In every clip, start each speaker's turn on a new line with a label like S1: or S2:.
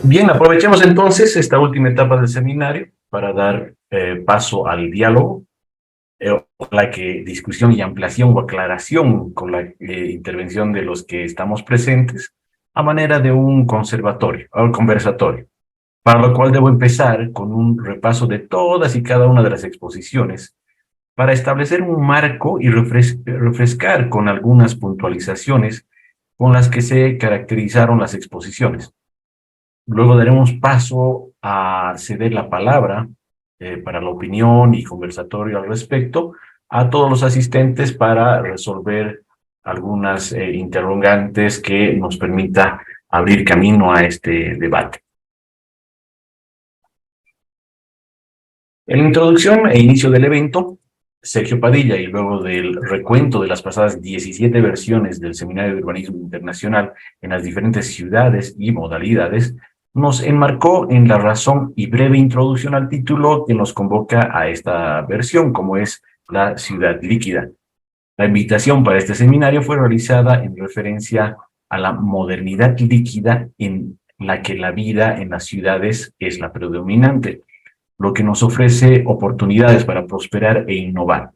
S1: Bien, aprovechemos entonces esta última etapa del seminario para dar paso al diálogo, la discusión y ampliación o aclaración con la intervención de los que estamos presentes a manera de un conversatorio, para lo cual debo empezar con un repaso de todas y cada una de las exposiciones para establecer un marco y refrescar con algunas puntualizaciones con las que se caracterizaron las exposiciones. Luego daremos paso a ceder la palabra para la opinión y conversatorio al respecto a todos los asistentes para resolver algunas interrogantes que nos permita abrir camino a este debate. En la introducción e inicio del evento, Sergio Padilla, y luego del recuento de las pasadas 17 versiones del Seminario de Urbanismo Internacional en las diferentes ciudades y modalidades, nos enmarcó en la razón y breve introducción al título que nos convoca a esta versión, como es la ciudad líquida. La invitación para este seminario fue realizada en referencia a la modernidad líquida en la que la vida en las ciudades es la predominante, lo que nos ofrece oportunidades para prosperar e innovar.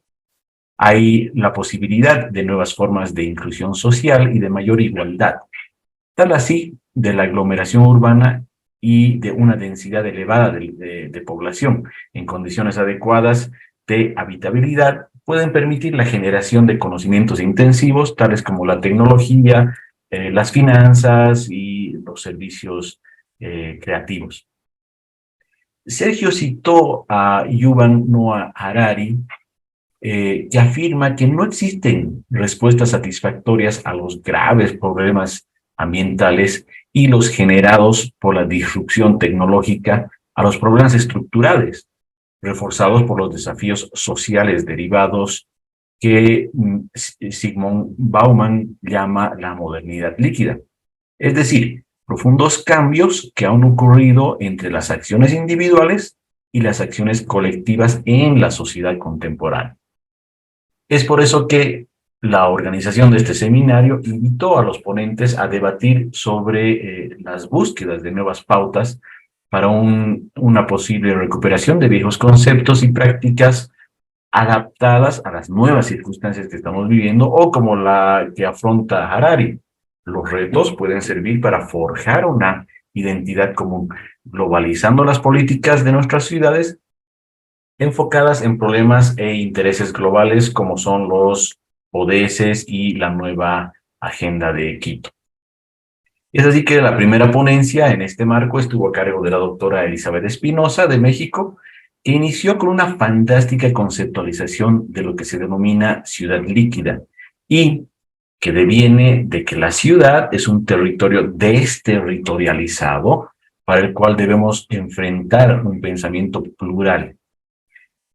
S1: Hay la posibilidad de nuevas formas de inclusión social y de mayor igualdad, tal así de la aglomeración urbana y de una densidad elevada de población en condiciones adecuadas de habitabilidad pueden permitir la generación de conocimientos intensivos, tales como la tecnología, las finanzas y los servicios creativos. Sergio citó a Yuval Noah Harari, que afirma que no existen respuestas satisfactorias a los graves problemas ambientales y los generados por la disrupción tecnológica a los problemas estructurales, reforzados por los desafíos sociales derivados que Zygmunt Bauman llama la modernidad líquida. Es decir, profundos cambios que han ocurrido entre las acciones individuales y las acciones colectivas en la sociedad contemporánea. Es por eso que la organización de este seminario invitó a los ponentes a debatir sobre las búsquedas de nuevas pautas para una posible recuperación de viejos conceptos y prácticas adaptadas a las nuevas circunstancias que estamos viviendo o como la que afronta Harari. Los retos pueden servir para forjar una identidad común, globalizando las políticas de nuestras ciudades enfocadas en problemas e intereses globales como son los ODS y la nueva Agenda de Quito. Es así que la primera ponencia en este marco estuvo a cargo de la doctora Elizabeth Espinosa de México, que inició con una fantástica conceptualización de lo que se denomina ciudad líquida y que deviene de que la ciudad es un territorio desterritorializado para el cual debemos enfrentar un pensamiento plural.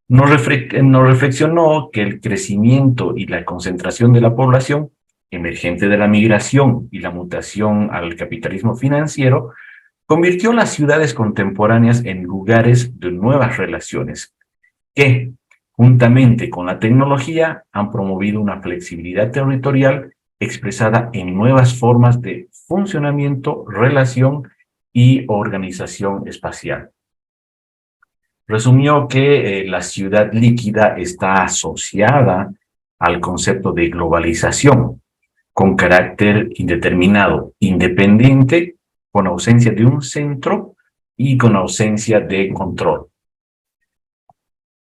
S1: Nos reflexionó que el crecimiento y la concentración de la población, emergente de la migración y la mutación al capitalismo financiero, convirtió las ciudades contemporáneas en lugares de nuevas relaciones que, juntamente con la tecnología, han promovido una flexibilidad territorial expresada en nuevas formas de funcionamiento, relación y organización espacial. Resumió que la ciudad líquida está asociada al concepto de globalización, con carácter indeterminado, independiente, con ausencia de un centro y con ausencia de control.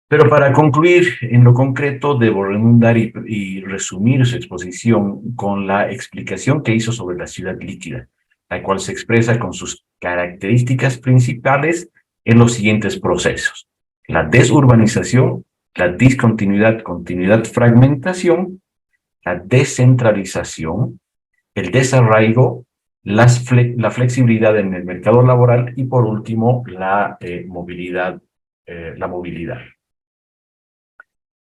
S1: Pero para concluir en lo concreto, debo redundar y resumir su exposición con la explicación que hizo sobre la ciudad líquida, la cual se expresa con sus características principales en los siguientes procesos: la desurbanización, la discontinuidad, continuidad, fragmentación, la descentralización, el desarraigo, la flexibilidad en el mercado laboral y, por último, la movilidad.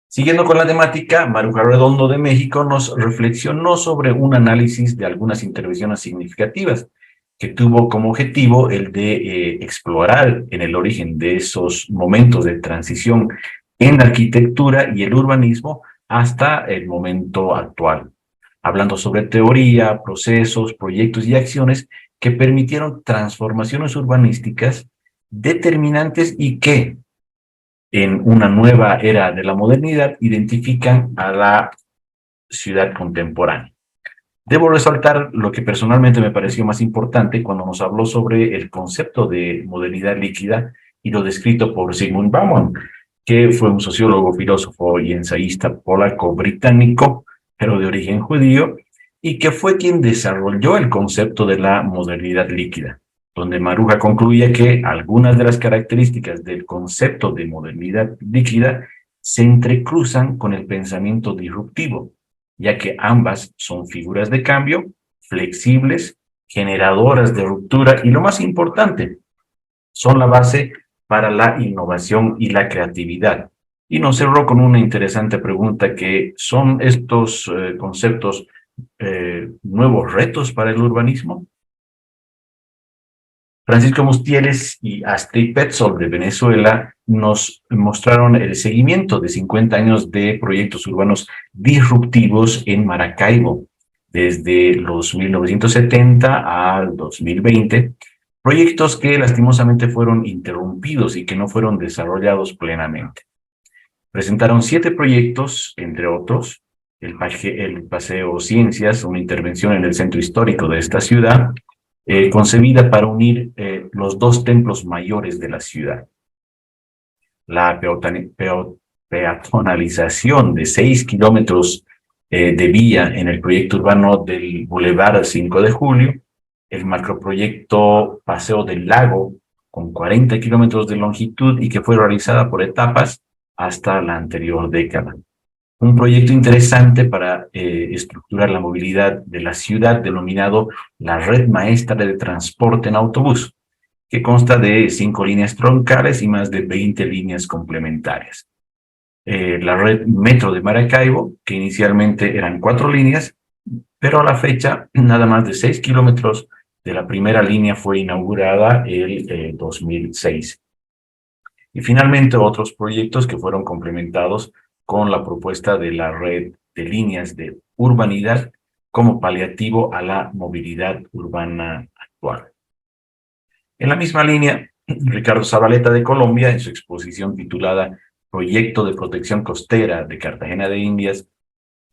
S1: Siguiendo con la temática, Maruja Redondo de México nos reflexionó sobre un análisis de algunas intervenciones significativas que tuvo como objetivo el de explorar en el origen de esos momentos de transición en la arquitectura y el urbanismo hasta el momento actual, hablando sobre teoría, procesos, proyectos y acciones que permitieron transformaciones urbanísticas determinantes y que en una nueva era de la modernidad identifican a la ciudad contemporánea. Debo resaltar lo que personalmente me pareció más importante cuando nos habló sobre el concepto de modernidad líquida y lo descrito por Zygmunt Bauman, que fue un sociólogo, filósofo y ensayista polaco-británico, pero de origen judío, y que fue quien desarrolló el concepto de la modernidad líquida, donde Maruja concluye que algunas de las características del concepto de modernidad líquida se entrecruzan con el pensamiento disruptivo, ya que ambas son figuras de cambio, flexibles, generadoras de ruptura y lo más importante, son la base para la innovación y la creatividad. Y nos cerró con una interesante pregunta que ¿son estos conceptos nuevos retos para el urbanismo? Francisco Mustieles y Astrid Petzold de Venezuela nos mostraron el seguimiento de 50 años de proyectos urbanos disruptivos en Maracaibo, desde los 1970 al 2020, proyectos que lastimosamente fueron interrumpidos y que no fueron desarrollados plenamente. Presentaron 7 proyectos, entre otros, el Paseo Ciencias, una intervención en el centro histórico de esta ciudad, concebida para unir los 2 templos mayores de la ciudad. La peatonalización de 6 kilómetros de vía en el proyecto urbano del Boulevard 5 de Julio, el macroproyecto Paseo del Lago, con 40 kilómetros de longitud y que fue realizada por etapas hasta la anterior década. Un proyecto interesante para estructurar la movilidad de la ciudad denominado la Red Maestra de Transporte en Autobús, que consta de 5 líneas troncales y más de 20 líneas complementarias. La red Metro de Maracaibo, que inicialmente eran 4 líneas, pero a la fecha nada más de 6 kilómetros de la primera línea fue inaugurada el 2006. Y finalmente otros proyectos que fueron complementados con la propuesta de la red de líneas de urbanidad como paliativo a la movilidad urbana actual. En la misma línea, Ricardo Zabaleta de Colombia, en su exposición titulada Proyecto de Protección Costera de Cartagena de Indias,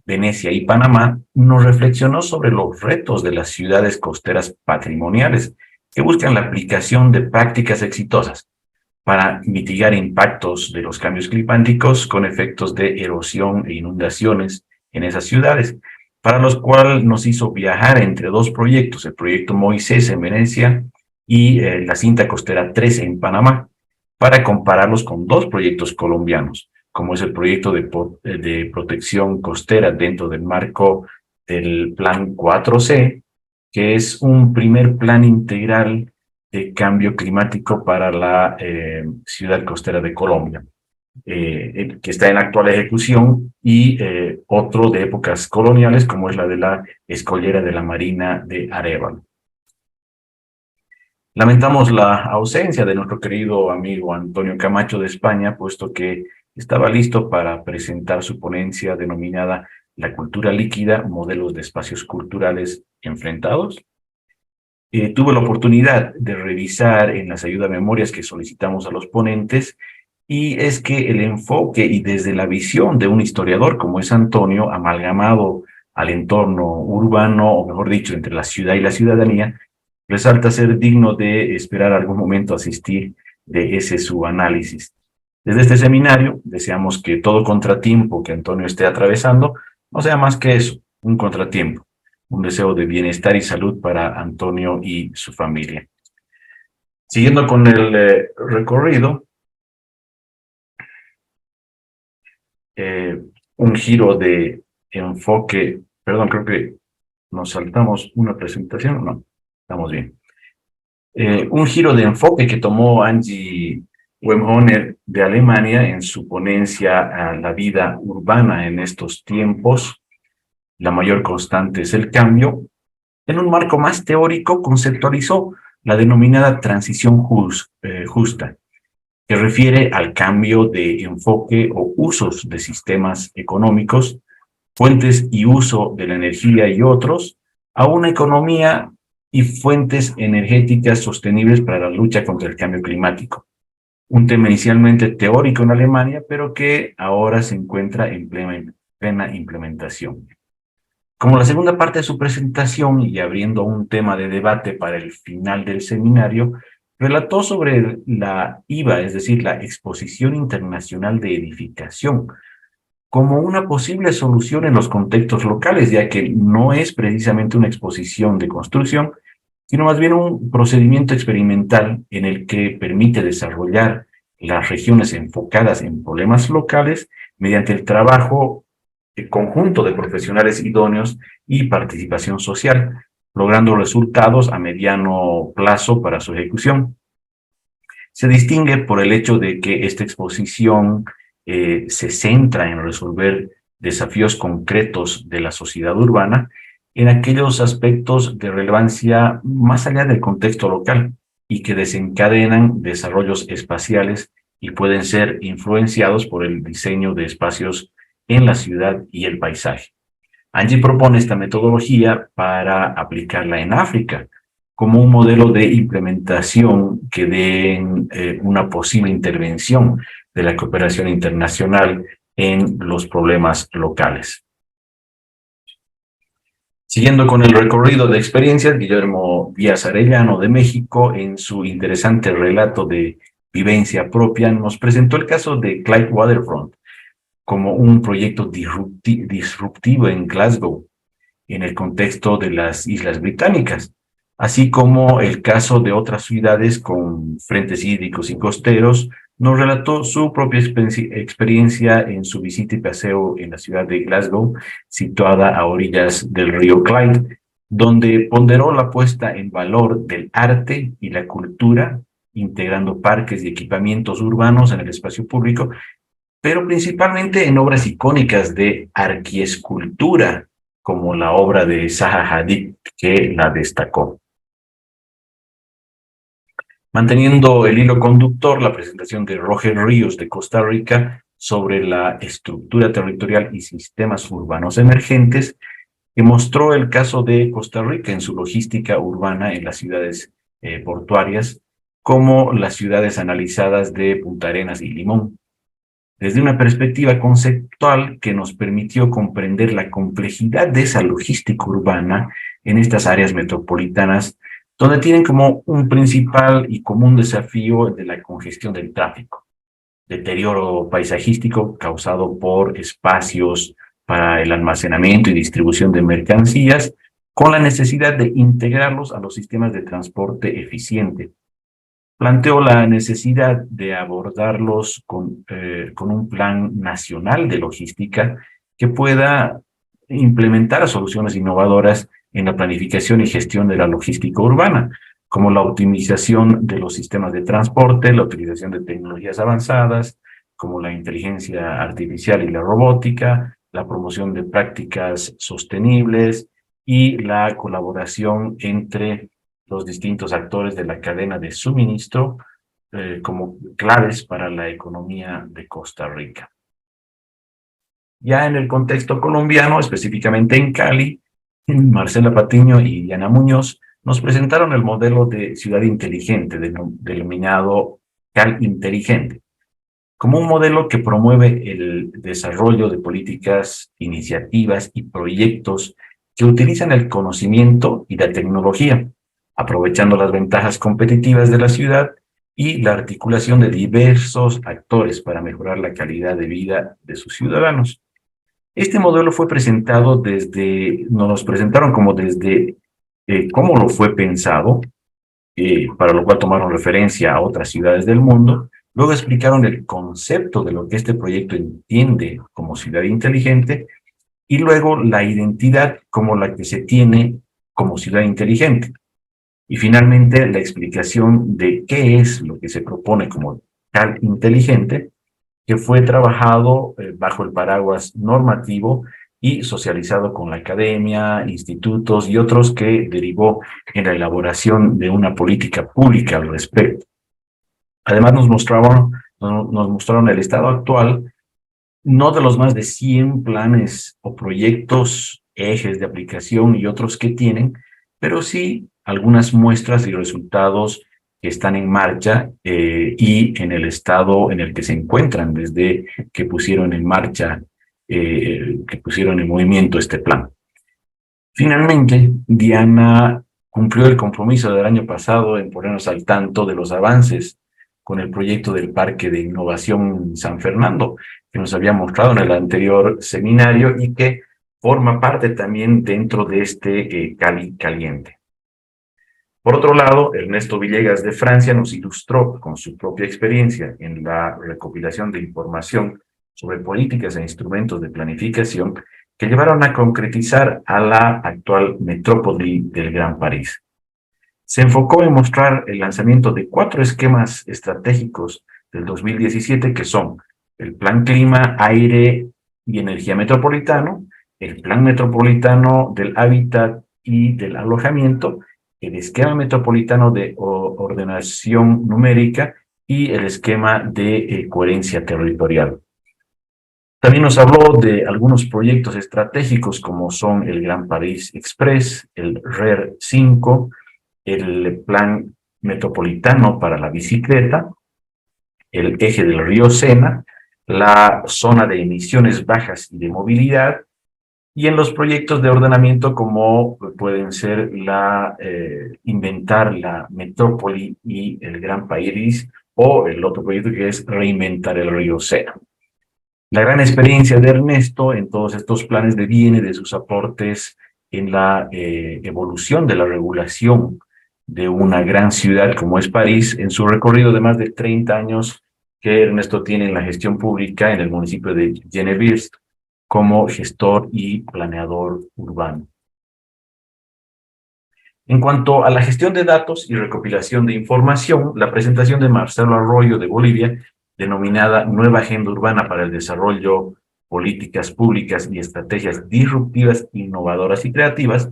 S1: Venecia y Panamá, nos reflexionó sobre los retos de las ciudades costeras patrimoniales que buscan la aplicación de prácticas exitosas para mitigar impactos de los cambios climáticos con efectos de erosión e inundaciones en esas ciudades, para los cuales nos hizo viajar entre 2 proyectos, el proyecto Moisés en Venecia y la cinta costera 13 en Panamá, para compararlos con 2 proyectos colombianos, como es el proyecto de protección costera dentro del marco del Plan 4C, que es un primer plan integral de cambio climático para la ciudad costera de Colombia, que está en actual ejecución, y otro de épocas coloniales, como es la de la Escollera de la Marina de Arévalo. Lamentamos la ausencia de nuestro querido amigo Antonio Camacho de España, puesto que estaba listo para presentar su ponencia denominada La cultura líquida, modelos de espacios culturales enfrentados. Tuve la oportunidad de revisar en las ayuda memorias que solicitamos a los ponentes, y es que el enfoque y desde la visión de un historiador como es Antonio, amalgamado al entorno urbano, o mejor dicho, entre la ciudad y la ciudadanía, resalta ser digno de esperar algún momento asistir de ese su análisis. Desde este seminario deseamos que todo contratiempo que Antonio esté atravesando no sea más que eso, un contratiempo, un deseo de bienestar y salud para Antonio y su familia. Siguiendo con el recorrido, un giro de enfoque, perdón, creo que nos saltamos una presentación, no, estamos bien. Un giro de enfoque que tomó Angie Wemhoner de Alemania en su ponencia a la vida urbana en estos tiempos. La mayor constante es el cambio. En un marco más teórico conceptualizó la denominada transición justa, que refiere al cambio de enfoque o usos de sistemas económicos, fuentes y uso de la energía y otros, a una economía y fuentes energéticas sostenibles para la lucha contra el cambio climático. Un tema inicialmente teórico en Alemania, pero que ahora se encuentra en plena implementación. Como la segunda parte de su presentación y abriendo un tema de debate para el final del seminario, relató sobre la IVA, es decir, la Exposición Internacional de Edificación, como una posible solución en los contextos locales, ya que no es precisamente una exposición de construcción, sino más bien un procedimiento experimental en el que permite desarrollar las regiones enfocadas en problemas locales mediante el trabajo conjunto de profesionales idóneos y participación social, logrando resultados a mediano plazo para su ejecución. Se distingue por el hecho de que esta exposición se centra en resolver desafíos concretos de la sociedad urbana en aquellos aspectos de relevancia más allá del contexto local y que desencadenan desarrollos espaciales y pueden ser influenciados por el diseño de espacios en la ciudad y el paisaje. Angie propone esta metodología para aplicarla en África como un modelo de implementación que dé una posible intervención de la cooperación internacional en los problemas locales. Siguiendo con el recorrido de experiencias, Guillermo Díaz Arellano de México, en su interesante relato de vivencia propia, nos presentó el caso de Clyde Waterfront como un proyecto disruptivo en Glasgow, en el contexto de las Islas Británicas, así como el caso de otras ciudades con frentes hídricos y costeros. Nos relató su propia experiencia en su visita y paseo en la ciudad de Glasgow, situada a orillas del río Clyde, donde ponderó la puesta en valor del arte y la cultura, integrando parques y equipamientos urbanos en el espacio público, pero principalmente en obras icónicas de arquiescultura, como la obra de Zaha Hadid, que la destacó. Manteniendo el hilo conductor, la presentación de Roger Ríos de Costa Rica sobre la estructura territorial y sistemas urbanos emergentes, que mostró el caso de Costa Rica en su logística urbana en las ciudades portuarias, como las ciudades analizadas de Punta Arenas y Limón, desde una perspectiva conceptual que nos permitió comprender la complejidad de esa logística urbana en estas áreas metropolitanas, donde tienen como un principal y común desafío de la congestión del tráfico, deterioro paisajístico causado por espacios para el almacenamiento y distribución de mercancías, con la necesidad de integrarlos a los sistemas de transporte eficiente. Planteó la necesidad de abordarlos con un plan nacional de logística que pueda implementar soluciones innovadoras en la planificación y gestión de la logística urbana, como la optimización de los sistemas de transporte, la utilización de tecnologías avanzadas, como la inteligencia artificial y la robótica, la promoción de prácticas sostenibles y la colaboración entre los distintos actores de la cadena de suministro como claves para la economía de Costa Rica. Ya en el contexto colombiano, específicamente en Cali, Marcela Patiño y Diana Muñoz nos presentaron el modelo de ciudad inteligente, denominado Cal Inteligente, como un modelo que promueve el desarrollo de políticas, iniciativas y proyectos que utilizan el conocimiento y la tecnología, aprovechando las ventajas competitivas de la ciudad y la articulación de diversos actores para mejorar la calidad de vida de sus ciudadanos. Este modelo fue presentado nos presentaron como desde cómo lo fue pensado, para lo cual tomaron referencia a otras ciudades del mundo. Luego explicaron el concepto de lo que este proyecto entiende como ciudad inteligente y luego la identidad como la que se tiene como ciudad inteligente. Y finalmente la explicación de qué es lo que se propone como tal inteligente, que fue trabajado bajo el paraguas normativo y socializado con la academia, institutos y otros que derivó en la elaboración de una política pública al respecto. Además nos mostraron el estado actual, no de los más de 100 planes o proyectos, ejes de aplicación y otros que tienen, pero sí algunas muestras y resultados que están en marcha y en el estado en el que se encuentran desde que pusieron en marcha, que pusieron en movimiento este plan. Finalmente, Diana cumplió el compromiso del año pasado en ponernos al tanto de los avances con el proyecto del Parque de Innovación San Fernando, que nos había mostrado en el anterior seminario y que forma parte también dentro de este Cali Caliente. Por otro lado, Ernesto Villegas de Francia nos ilustró con su propia experiencia en la recopilación de información sobre políticas e instrumentos de planificación que llevaron a concretizar a la actual metrópoli del Gran París. Se enfocó en mostrar el lanzamiento de 4 esquemas estratégicos del 2017 que son el Plan Clima, Aire y Energía Metropolitano, el Plan Metropolitano del Hábitat y del Alojamiento, el Esquema Metropolitano de Ordenación Numérica y el Esquema de Coherencia Territorial. También nos habló de algunos proyectos estratégicos como son el Gran París Express, el RER 5, el Plan Metropolitano para la Bicicleta, el eje del río Sena, la zona de emisiones bajas y de movilidad, y en los proyectos de ordenamiento como pueden ser inventar la metrópoli y el Gran París, o el otro proyecto que es reinventar el río Sena. La gran experiencia de Ernesto en todos estos planes deviene de sus aportes en la evolución de la regulación de una gran ciudad como es París, en su recorrido de más de 30 años que Ernesto tiene en la gestión pública en el municipio de Geneviève como gestor y planeador urbano. En cuanto a la gestión de datos y recopilación de información, la presentación de Marcelo Arroyo de Bolivia, denominada Nueva Agenda Urbana para el Desarrollo, Políticas Públicas y Estrategias Disruptivas, Innovadoras y Creativas,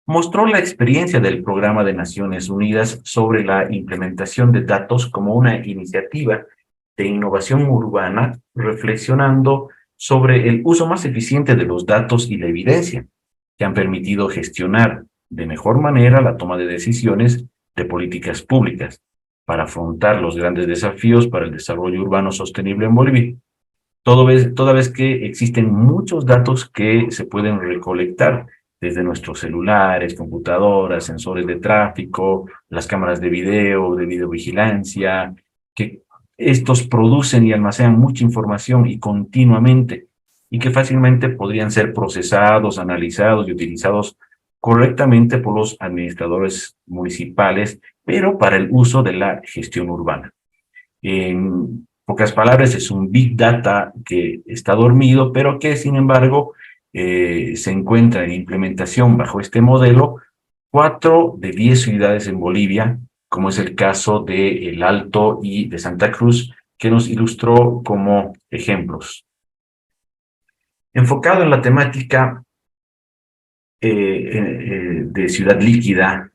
S1: mostró la experiencia del Programa de Naciones Unidas sobre la implementación de datos como una iniciativa de innovación urbana, reflexionando sobre el uso más eficiente de los datos y la evidencia, que han permitido gestionar de mejor manera la toma de decisiones de políticas públicas para afrontar los grandes desafíos para el desarrollo urbano sostenible en Bolivia, toda vez que existen muchos datos que se pueden recolectar desde nuestros celulares, computadoras, sensores de tráfico, las cámaras de videovigilancia, que estos producen y almacenan mucha información y continuamente, y que fácilmente podrían ser procesados, analizados y utilizados correctamente por los administradores municipales, pero para el uso de la gestión urbana. En pocas palabras, es un Big Data que está dormido, pero que, sin embargo, se encuentra en implementación bajo este modelo 4 de 10 ciudades en Bolivia, como es el caso de El Alto y de Santa Cruz, que nos ilustró como ejemplos. Enfocado en la temática de ciudad líquida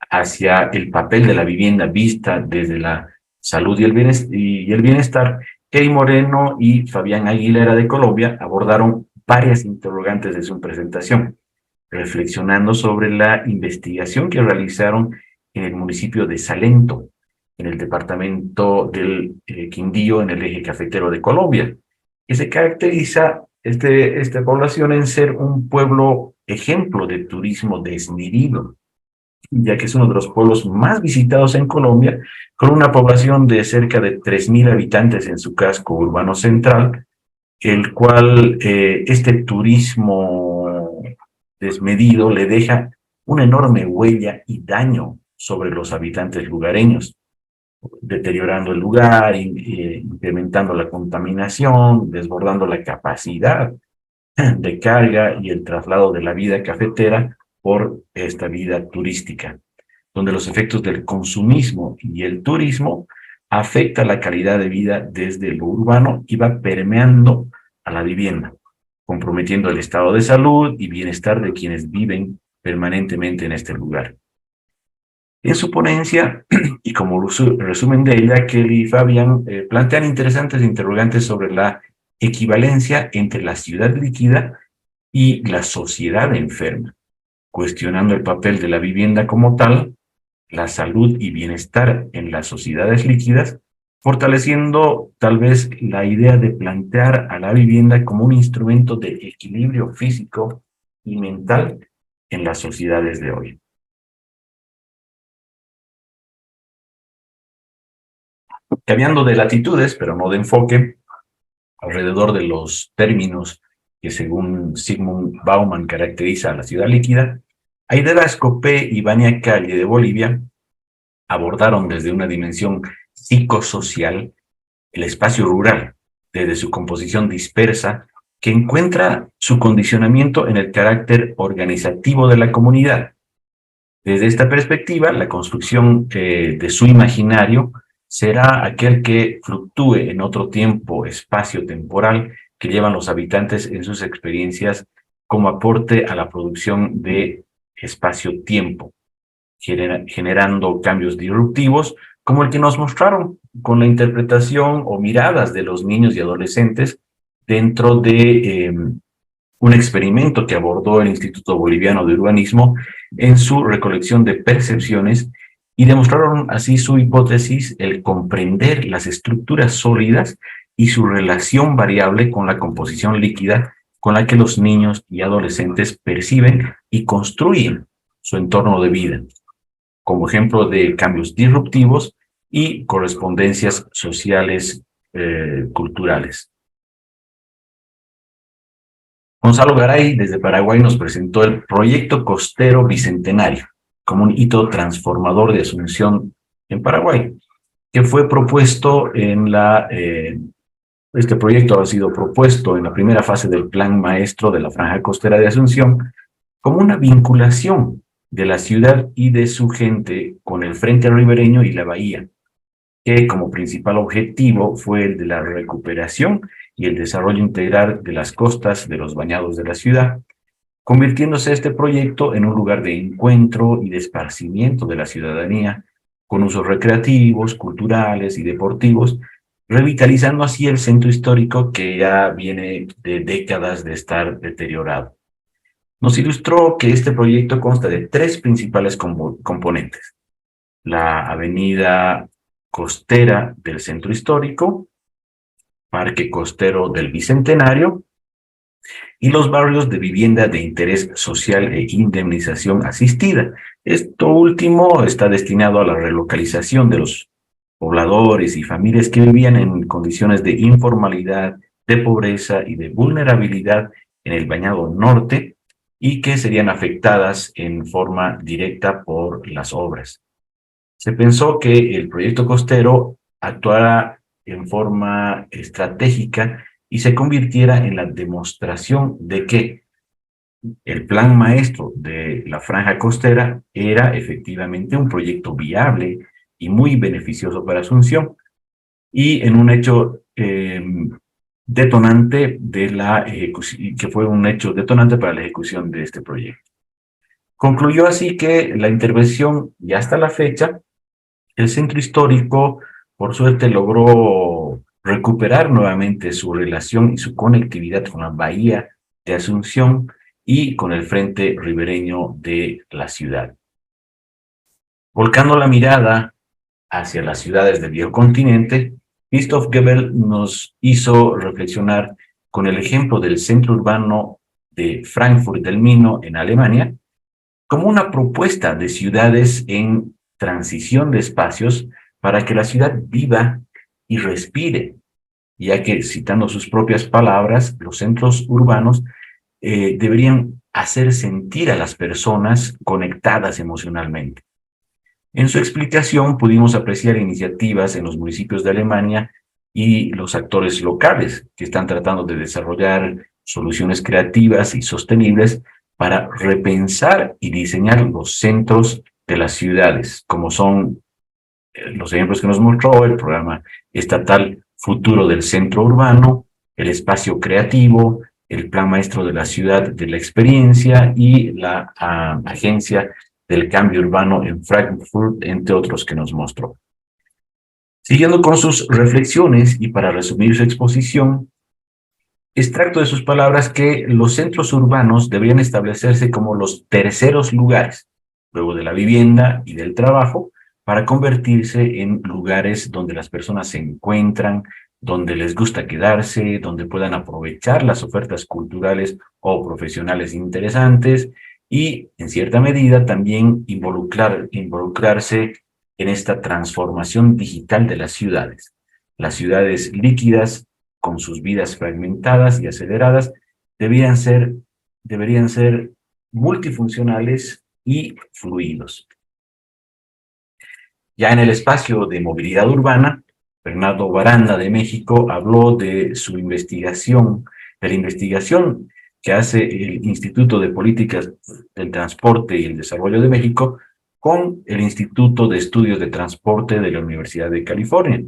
S1: hacia el papel de la vivienda vista desde la salud y el bienestar, Key Moreno y Fabián Aguilera de Colombia abordaron varias interrogantes de su presentación, reflexionando sobre la investigación que realizaron en el municipio de Salento, en el departamento del Quindío, en el eje cafetero de Colombia, que se caracteriza esta población en ser un pueblo ejemplo de turismo desmedido, ya que es uno de los pueblos más visitados en Colombia, con una población de cerca de 3.000 habitantes en su casco urbano central, el cual este turismo desmedido le deja una enorme huella y daño sobre los habitantes lugareños, deteriorando el lugar, incrementando la contaminación, desbordando la capacidad de carga y el traslado de la vida cafetera por esta vida turística, donde los efectos del consumismo y el turismo afectan la calidad de vida desde lo urbano y va permeando a la vivienda, comprometiendo el estado de salud y bienestar de quienes viven permanentemente en este lugar. En su ponencia, y como resumen de ella, Kelly y Fabián plantean interesantes interrogantes sobre la equivalencia entre la ciudad líquida y la sociedad enferma, cuestionando el papel de la vivienda como tal, la salud y bienestar en las sociedades líquidas, fortaleciendo tal vez la idea de plantear a la vivienda como un instrumento de equilibrio físico y mental en las sociedades de hoy. Cambiando de latitudes, pero no de enfoque, alrededor de los términos que según Zygmunt Bauman caracteriza a la ciudad líquida, Aidera Escopé y Vania Calle de Bolivia abordaron desde una dimensión psicosocial el espacio rural, desde su composición dispersa, que encuentra su condicionamiento en el carácter organizativo de la comunidad. Desde esta perspectiva, la construcción de su imaginario será aquel que fluctúe en otro tiempo, espacio temporal que llevan los habitantes en sus experiencias como aporte a la producción de espacio-tiempo, generando cambios disruptivos como el que nos mostraron con la interpretación o miradas de los niños y adolescentes dentro de un experimento que abordó el Instituto Boliviano de Urbanismo en su recolección de percepciones y demostraron así su hipótesis, el comprender las estructuras sólidas y su relación variable con la composición líquida con la que los niños y adolescentes perciben y construyen su entorno de vida, como ejemplo de cambios disruptivos y correspondencias sociales culturales. Gonzalo Garay, desde Paraguay, nos presentó el Proyecto Costero Bicentenario como un hito transformador de Asunción en Paraguay, que fue propuesto en este proyecto ha sido propuesto en la primera fase del Plan Maestro de la Franja Costera de Asunción como una vinculación de la ciudad y de su gente con el frente ribereño y la bahía, que como principal objetivo fue el de la recuperación y el desarrollo integral de las costas de los bañados de la ciudad, convirtiéndose este proyecto en un lugar de encuentro y de esparcimiento de la ciudadanía, con usos recreativos, culturales y deportivos, revitalizando así el centro histórico que ya viene de décadas de estar deteriorado. Nos ilustró que este proyecto consta de tres principales componentes: la avenida costera del centro histórico, Parque Costero del Bicentenario y los barrios de vivienda de interés social e indemnización asistida. Esto último está destinado a la relocalización de los pobladores y familias que vivían en condiciones de informalidad, de pobreza y de vulnerabilidad en el Bañado Norte y que serían afectadas en forma directa por las obras. Se pensó que el proyecto costero actuara en forma estratégica y se convirtiera en la demostración de que el plan maestro de la franja costera era efectivamente un proyecto viable y muy beneficioso para Asunción, y en un hecho detonante de la ejecución, que fue un hecho detonante para la ejecución de este proyecto. Concluyó así que la intervención, y hasta la fecha, el centro histórico, por suerte, logró recuperar nuevamente su relación y su conectividad con la bahía de Asunción y con el frente ribereño de la ciudad. Volcando la mirada hacia las ciudades del viejo continente, Christoph Goebbels nos hizo reflexionar con el ejemplo del centro urbano de Frankfurt del Mino en Alemania, como una propuesta de ciudades en transición de espacios para que la ciudad viva y respire, ya que, citando sus propias palabras, los centros urbanos deberían hacer sentir a las personas conectadas emocionalmente. En su explicación pudimos apreciar iniciativas en los municipios de Alemania y los actores locales que están tratando de desarrollar soluciones creativas y sostenibles para repensar y diseñar los centros de las ciudades, como son los ejemplos que nos mostró el programa estatal Futuro del Centro Urbano, el espacio creativo, el plan maestro de la ciudad de la experiencia y la agencia del cambio urbano en Frankfurt, entre otros que nos mostró. Siguiendo con sus reflexiones y para resumir su exposición, Extracto de sus palabras que los centros urbanos deberían establecerse como los terceros lugares, luego de la vivienda y del trabajo, para convertirse en lugares donde las personas se encuentran, donde les gusta quedarse, donde puedan aprovechar las ofertas culturales o profesionales interesantes y, en cierta medida, también involucrarse en esta transformación digital de las ciudades. Las ciudades líquidas, con sus vidas fragmentadas y aceleradas, deberían ser multifuncionales y fluidos. Ya en el espacio de movilidad urbana, Bernardo Baranda de México habló de su investigación, de la investigación que hace el Instituto de Políticas del Transporte y el Desarrollo de México con el Instituto de Estudios de Transporte de la Universidad de California,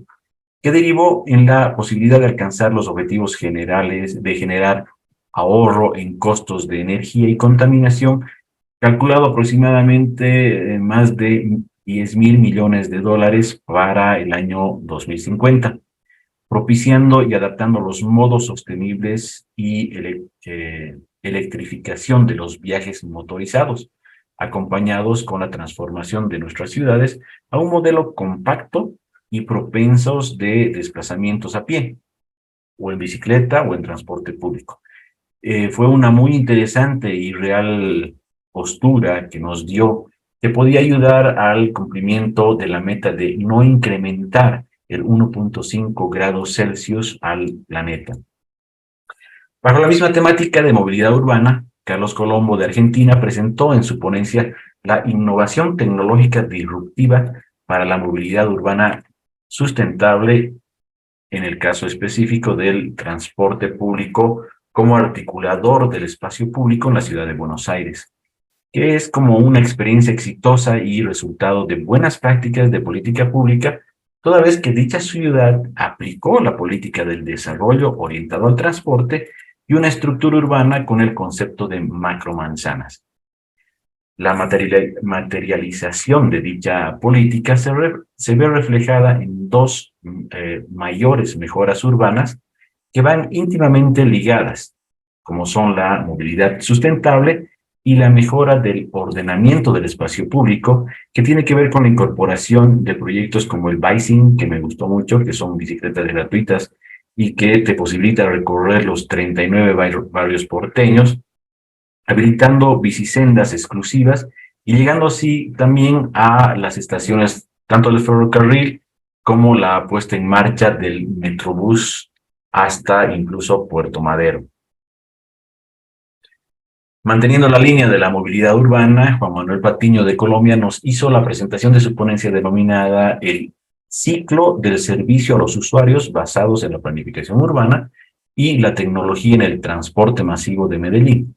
S1: que derivó en la posibilidad de alcanzar los objetivos generales de generar ahorro en costos de energía y contaminación, calculado aproximadamente en más de 10.000 millones de dólares para el año 2050, propiciando y adaptando los modos sostenibles y electrificación de los viajes motorizados, acompañados con la transformación de nuestras ciudades a un modelo compacto y propensos de desplazamientos a pie, o en bicicleta o en transporte público. Fue una muy interesante y real postura que nos dio, que podía ayudar al cumplimiento de la meta de no incrementar el 1.5 grados Celsius al planeta. Bajo la misma temática de movilidad urbana, Carlos Colombo de Argentina presentó en su ponencia la innovación tecnológica disruptiva para la movilidad urbana sustentable, en el caso específico del transporte público como articulador del espacio público en la ciudad de Buenos Aires, que es como una experiencia exitosa y resultado de buenas prácticas de política pública, toda vez que dicha ciudad aplicó la política del desarrollo orientado al transporte y una estructura urbana con el concepto de macromanzanas. La materialización de dicha política se ve reflejada en dos mayores mejoras urbanas que van íntimamente ligadas, como son la movilidad sustentable y la mejora del ordenamiento del espacio público, que tiene que ver con la incorporación de proyectos como el Bicing, que me gustó mucho, que son bicicletas gratuitas y que te posibilita recorrer los 39 barrios porteños, habilitando bicisendas exclusivas y llegando así también a las estaciones tanto del ferrocarril como la puesta en marcha del Metrobús hasta incluso Puerto Madero. Manteniendo la línea de la movilidad urbana, Juan Manuel Patiño de Colombia nos hizo la presentación de su ponencia denominada El ciclo del servicio a los usuarios basados en la planificación urbana y la tecnología en el transporte masivo de Medellín.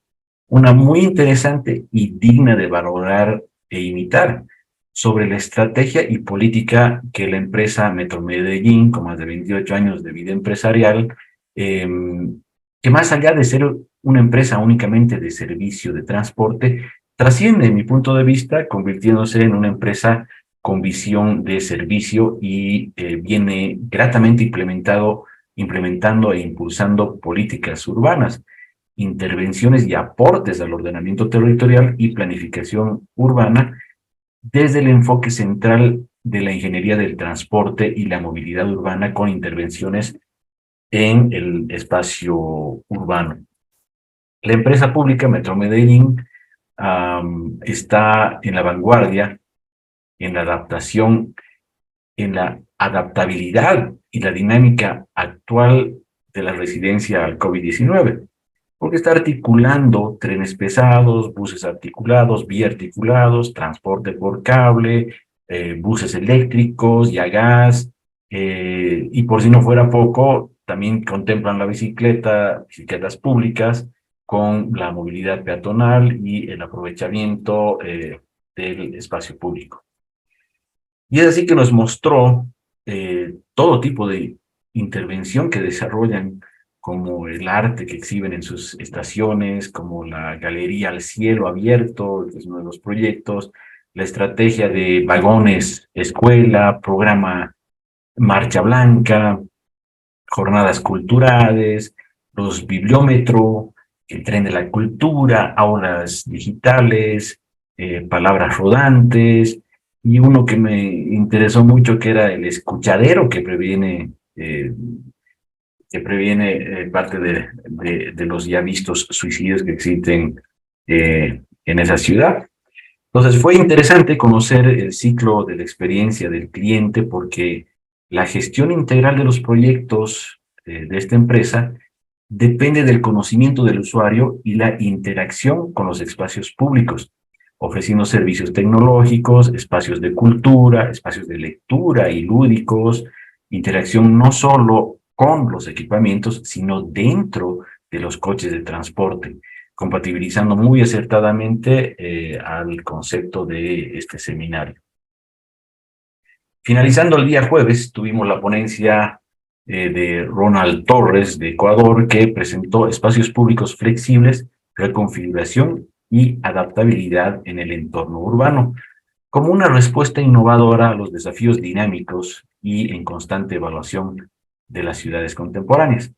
S1: Una muy interesante y digna de valorar e imitar sobre la estrategia y política que la empresa Metro Medellín, con más de 28 años de vida empresarial, que más allá de ser una empresa únicamente de servicio de transporte, trasciende, en mi punto de vista, convirtiéndose en una empresa con visión de servicio y viene gratamente implementando e impulsando políticas urbanas, intervenciones y aportes al ordenamiento territorial y planificación urbana desde el enfoque central de la ingeniería del transporte y la movilidad urbana con intervenciones en el espacio urbano. La empresa pública Metro Medellín está en la vanguardia en la adaptación, en la adaptabilidad y la dinámica actual de la residencia al COVID-19, porque está articulando trenes pesados, buses articulados, biarticulados, transporte por cable, buses eléctricos y a gas, y por si no fuera poco, también contemplan la bicicletas públicas con la movilidad peatonal y el aprovechamiento del espacio público. Y es así que nos mostró todo tipo de intervención que desarrollan, como el arte que exhiben en sus estaciones, como la galería al cielo abierto, que es uno de los proyectos, la estrategia de vagones escuela, programa Marcha Blanca, jornadas culturales, los bibliómetros, el tren de la cultura, aulas digitales, palabras rodantes, y uno que me interesó mucho que era el escuchadero que previene parte de los ya vistos suicidios que existen en esa ciudad. Entonces fue interesante conocer el ciclo de la experiencia del cliente porque la gestión integral de los proyectos de esta empresa depende del conocimiento del usuario y la interacción con los espacios públicos, ofreciendo servicios tecnológicos, espacios de cultura, espacios de lectura y lúdicos, interacción no solo con los equipamientos, sino dentro de los coches de transporte, compatibilizando muy acertadamente al concepto de este seminario. Finalizando el día jueves, tuvimos la ponencia de Ronald Torres de Ecuador, que presentó espacios públicos flexibles, reconfiguración y adaptabilidad en el entorno urbano, como una respuesta innovadora a los desafíos dinámicos y en constante evaluación de las ciudades contemporáneas.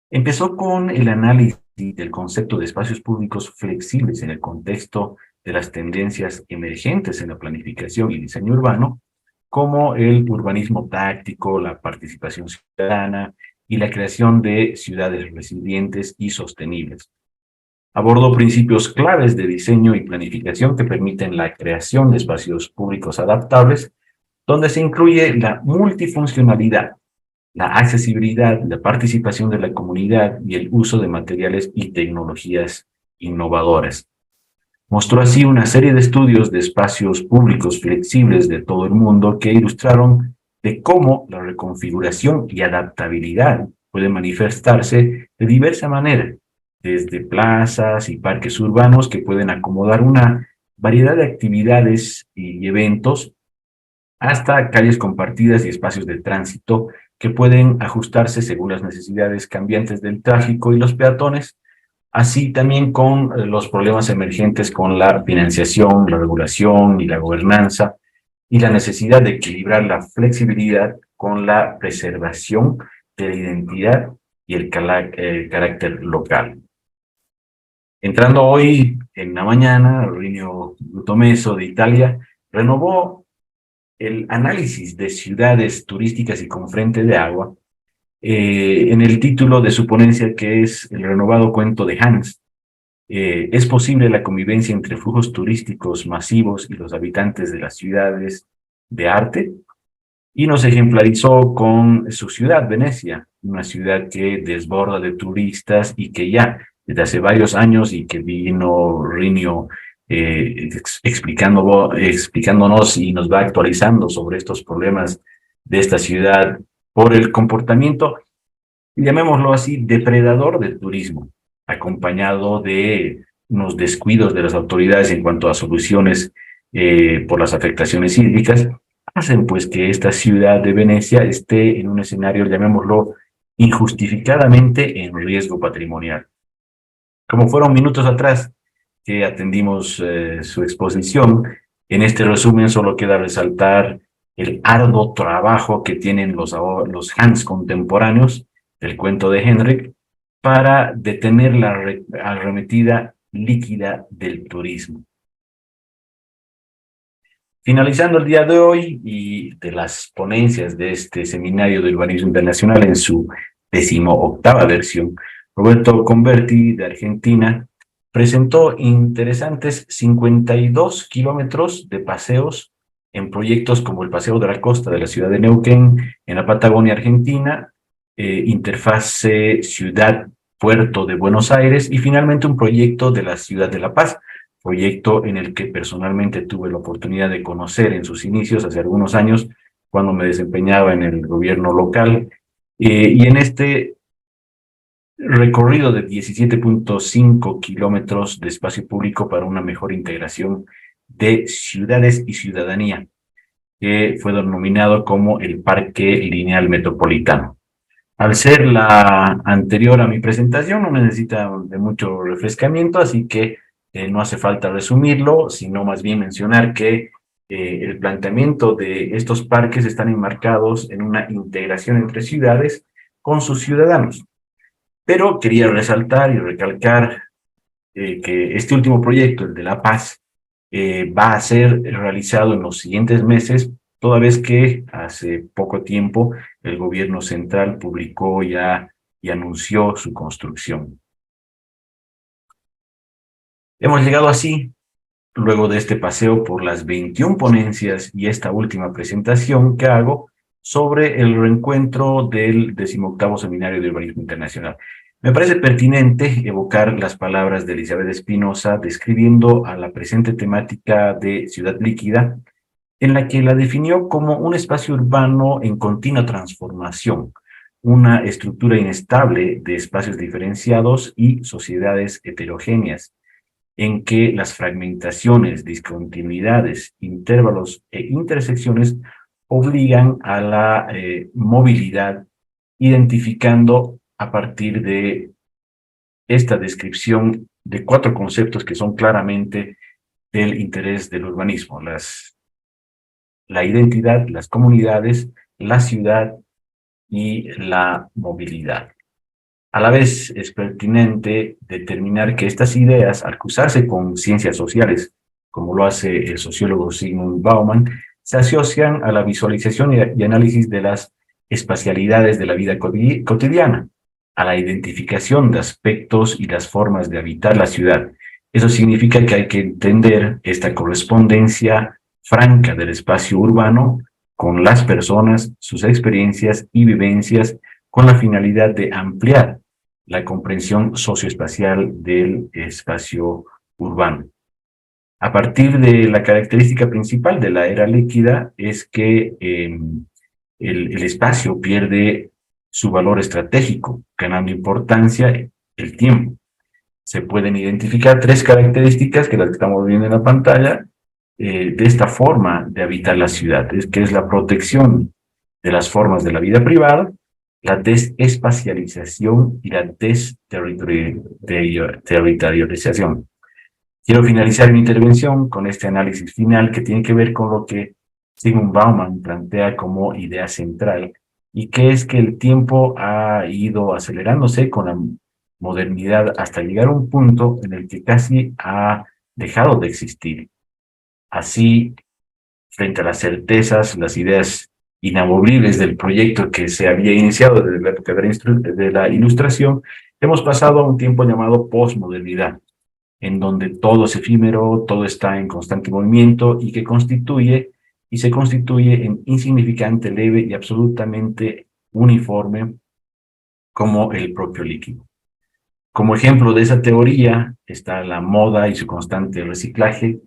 S1: Empezó con el análisis del concepto de espacios públicos flexibles en el contexto de las tendencias emergentes en la planificación y diseño urbano, como el urbanismo táctico, la participación ciudadana y la creación de ciudades resilientes y sostenibles. Abordó principios claves de diseño y planificación que permiten la creación de espacios públicos adaptables, donde se incluye la multifuncionalidad, la accesibilidad, la participación de la comunidad y el uso de materiales y tecnologías innovadoras. Mostró así una serie de estudios de espacios públicos flexibles de todo el mundo que ilustraron de cómo la reconfiguración y adaptabilidad puede manifestarse de diversa manera, desde plazas y parques urbanos que pueden acomodar una variedad de actividades y eventos hasta calles compartidas y espacios de tránsito que pueden ajustarse según las necesidades cambiantes del tráfico y los peatones, así también con los problemas emergentes con la financiación, la regulación y la gobernanza, y la necesidad de equilibrar la flexibilidad con la preservación de la identidad y el carácter local. Entrando hoy en la mañana, Rinio Butomeso de Italia renovó el análisis de ciudades turísticas y con frente de agua en el título de su ponencia, que es El renovado cuento de Hans. ¿Es posible la convivencia entre flujos turísticos masivos y los habitantes de las ciudades de arte? Y nos ejemplarizó con su ciudad, Venecia, una ciudad que desborda de turistas y que ya desde hace varios años, y que vino Rinio explicándonos y nos va actualizando sobre estos problemas de esta ciudad por el comportamiento, llamémoslo así, depredador del turismo, acompañado de unos descuidos de las autoridades en cuanto a soluciones por las afectaciones hídricas, hacen pues que esta ciudad de Venecia esté en un escenario, llamémoslo, injustificadamente en riesgo patrimonial. Como fueron minutos atrás que atendimos su exposición, en este resumen solo queda resaltar el arduo trabajo que tienen los Hans contemporáneos del cuento de Henrik para detener la arremetida líquida del turismo. Finalizando el día de hoy y de las ponencias de este seminario de urbanismo internacional en su 18ª versión, Roberto Converti de Argentina presentó interesantes 52 kilómetros de paseos en proyectos como el Paseo de la Costa de la ciudad de Neuquén, en la Patagonia Argentina, interfase ciudad-puerto de Buenos Aires y finalmente un proyecto de la ciudad de La Paz, proyecto en el que personalmente tuve la oportunidad de conocer en sus inicios hace algunos años cuando me desempeñaba en el gobierno local, y en este recorrido de 17.5 kilómetros de espacio público para una mejor integración de ciudades y ciudadanía, que fue denominado como el Parque Lineal Metropolitano. Al ser la anterior a mi presentación, no necesita de mucho refrescamiento, así que no hace falta resumirlo, sino más bien mencionar que el planteamiento de estos parques están enmarcados en una integración entre ciudades con sus ciudadanos. Pero quería resaltar y recalcar que este último proyecto, el de La Paz, va a ser realizado en los siguientes meses, toda vez que hace poco tiempo el gobierno central publicó ya y anunció su construcción. Hemos llegado así, luego de este paseo por las 21 ponencias y esta última presentación que hago sobre el reencuentro del 18º Seminario de Urbanismo Internacional. Me parece pertinente evocar las palabras de Elizabeth Espinosa describiendo a la presente temática de ciudad líquida, en la que la definió como un espacio urbano en continua transformación, una estructura inestable de espacios diferenciados y sociedades heterogéneas, en que las fragmentaciones, discontinuidades, intervalos e intersecciones obligan a la movilidad, identificando a partir de esta descripción de 4 conceptos que son claramente del interés del urbanismo: la identidad, las comunidades, la ciudad y la movilidad. A la vez, es pertinente determinar que estas ideas, al cruzarse con ciencias sociales, como lo hace el sociólogo Zygmunt Bauman, se asocian a la visualización y análisis de las espacialidades de la vida cotidiana, a la identificación de aspectos y las formas de habitar la ciudad. Eso significa que hay que entender esta correspondencia franca del espacio urbano con las personas, sus experiencias y vivencias, con la finalidad de ampliar la comprensión socioespacial del espacio urbano. A partir de la característica principal de la era líquida es que el espacio pierde su valor estratégico, ganando importancia el tiempo. Se pueden identificar 3 características, que las que estamos viendo en la pantalla, de esta forma de habitar la ciudad, que es la protección de las formas de la vida privada, la desespacialización y la desterritorialización. Quiero finalizar mi intervención con este análisis final que tiene que ver con lo que Zygmunt Bauman plantea como idea central, y que es que el tiempo ha ido acelerándose con la modernidad hasta llegar a un punto en el que casi ha dejado de existir. Así, frente a las certezas, las ideas inamovibles del proyecto que se había iniciado desde la época de la Ilustración, hemos pasado a un tiempo llamado posmodernidad, en donde todo es efímero, todo está en constante movimiento y que se constituye en insignificante, leve y absolutamente uniforme como el propio líquido. Como ejemplo de esa teoría está la moda y su constante reciclaje,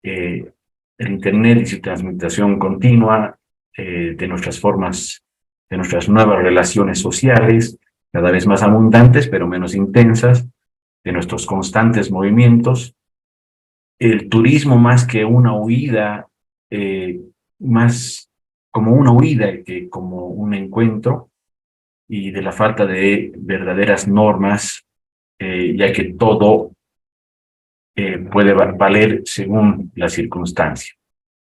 S1: el Internet y su transmutación continua, de nuestras formas, de nuestras nuevas relaciones sociales, cada vez más abundantes pero menos intensas, de nuestros constantes movimientos, el turismo más que una huida, más como una huida que como un encuentro, y de la falta de verdaderas normas, ya que todo puede valer según la circunstancia.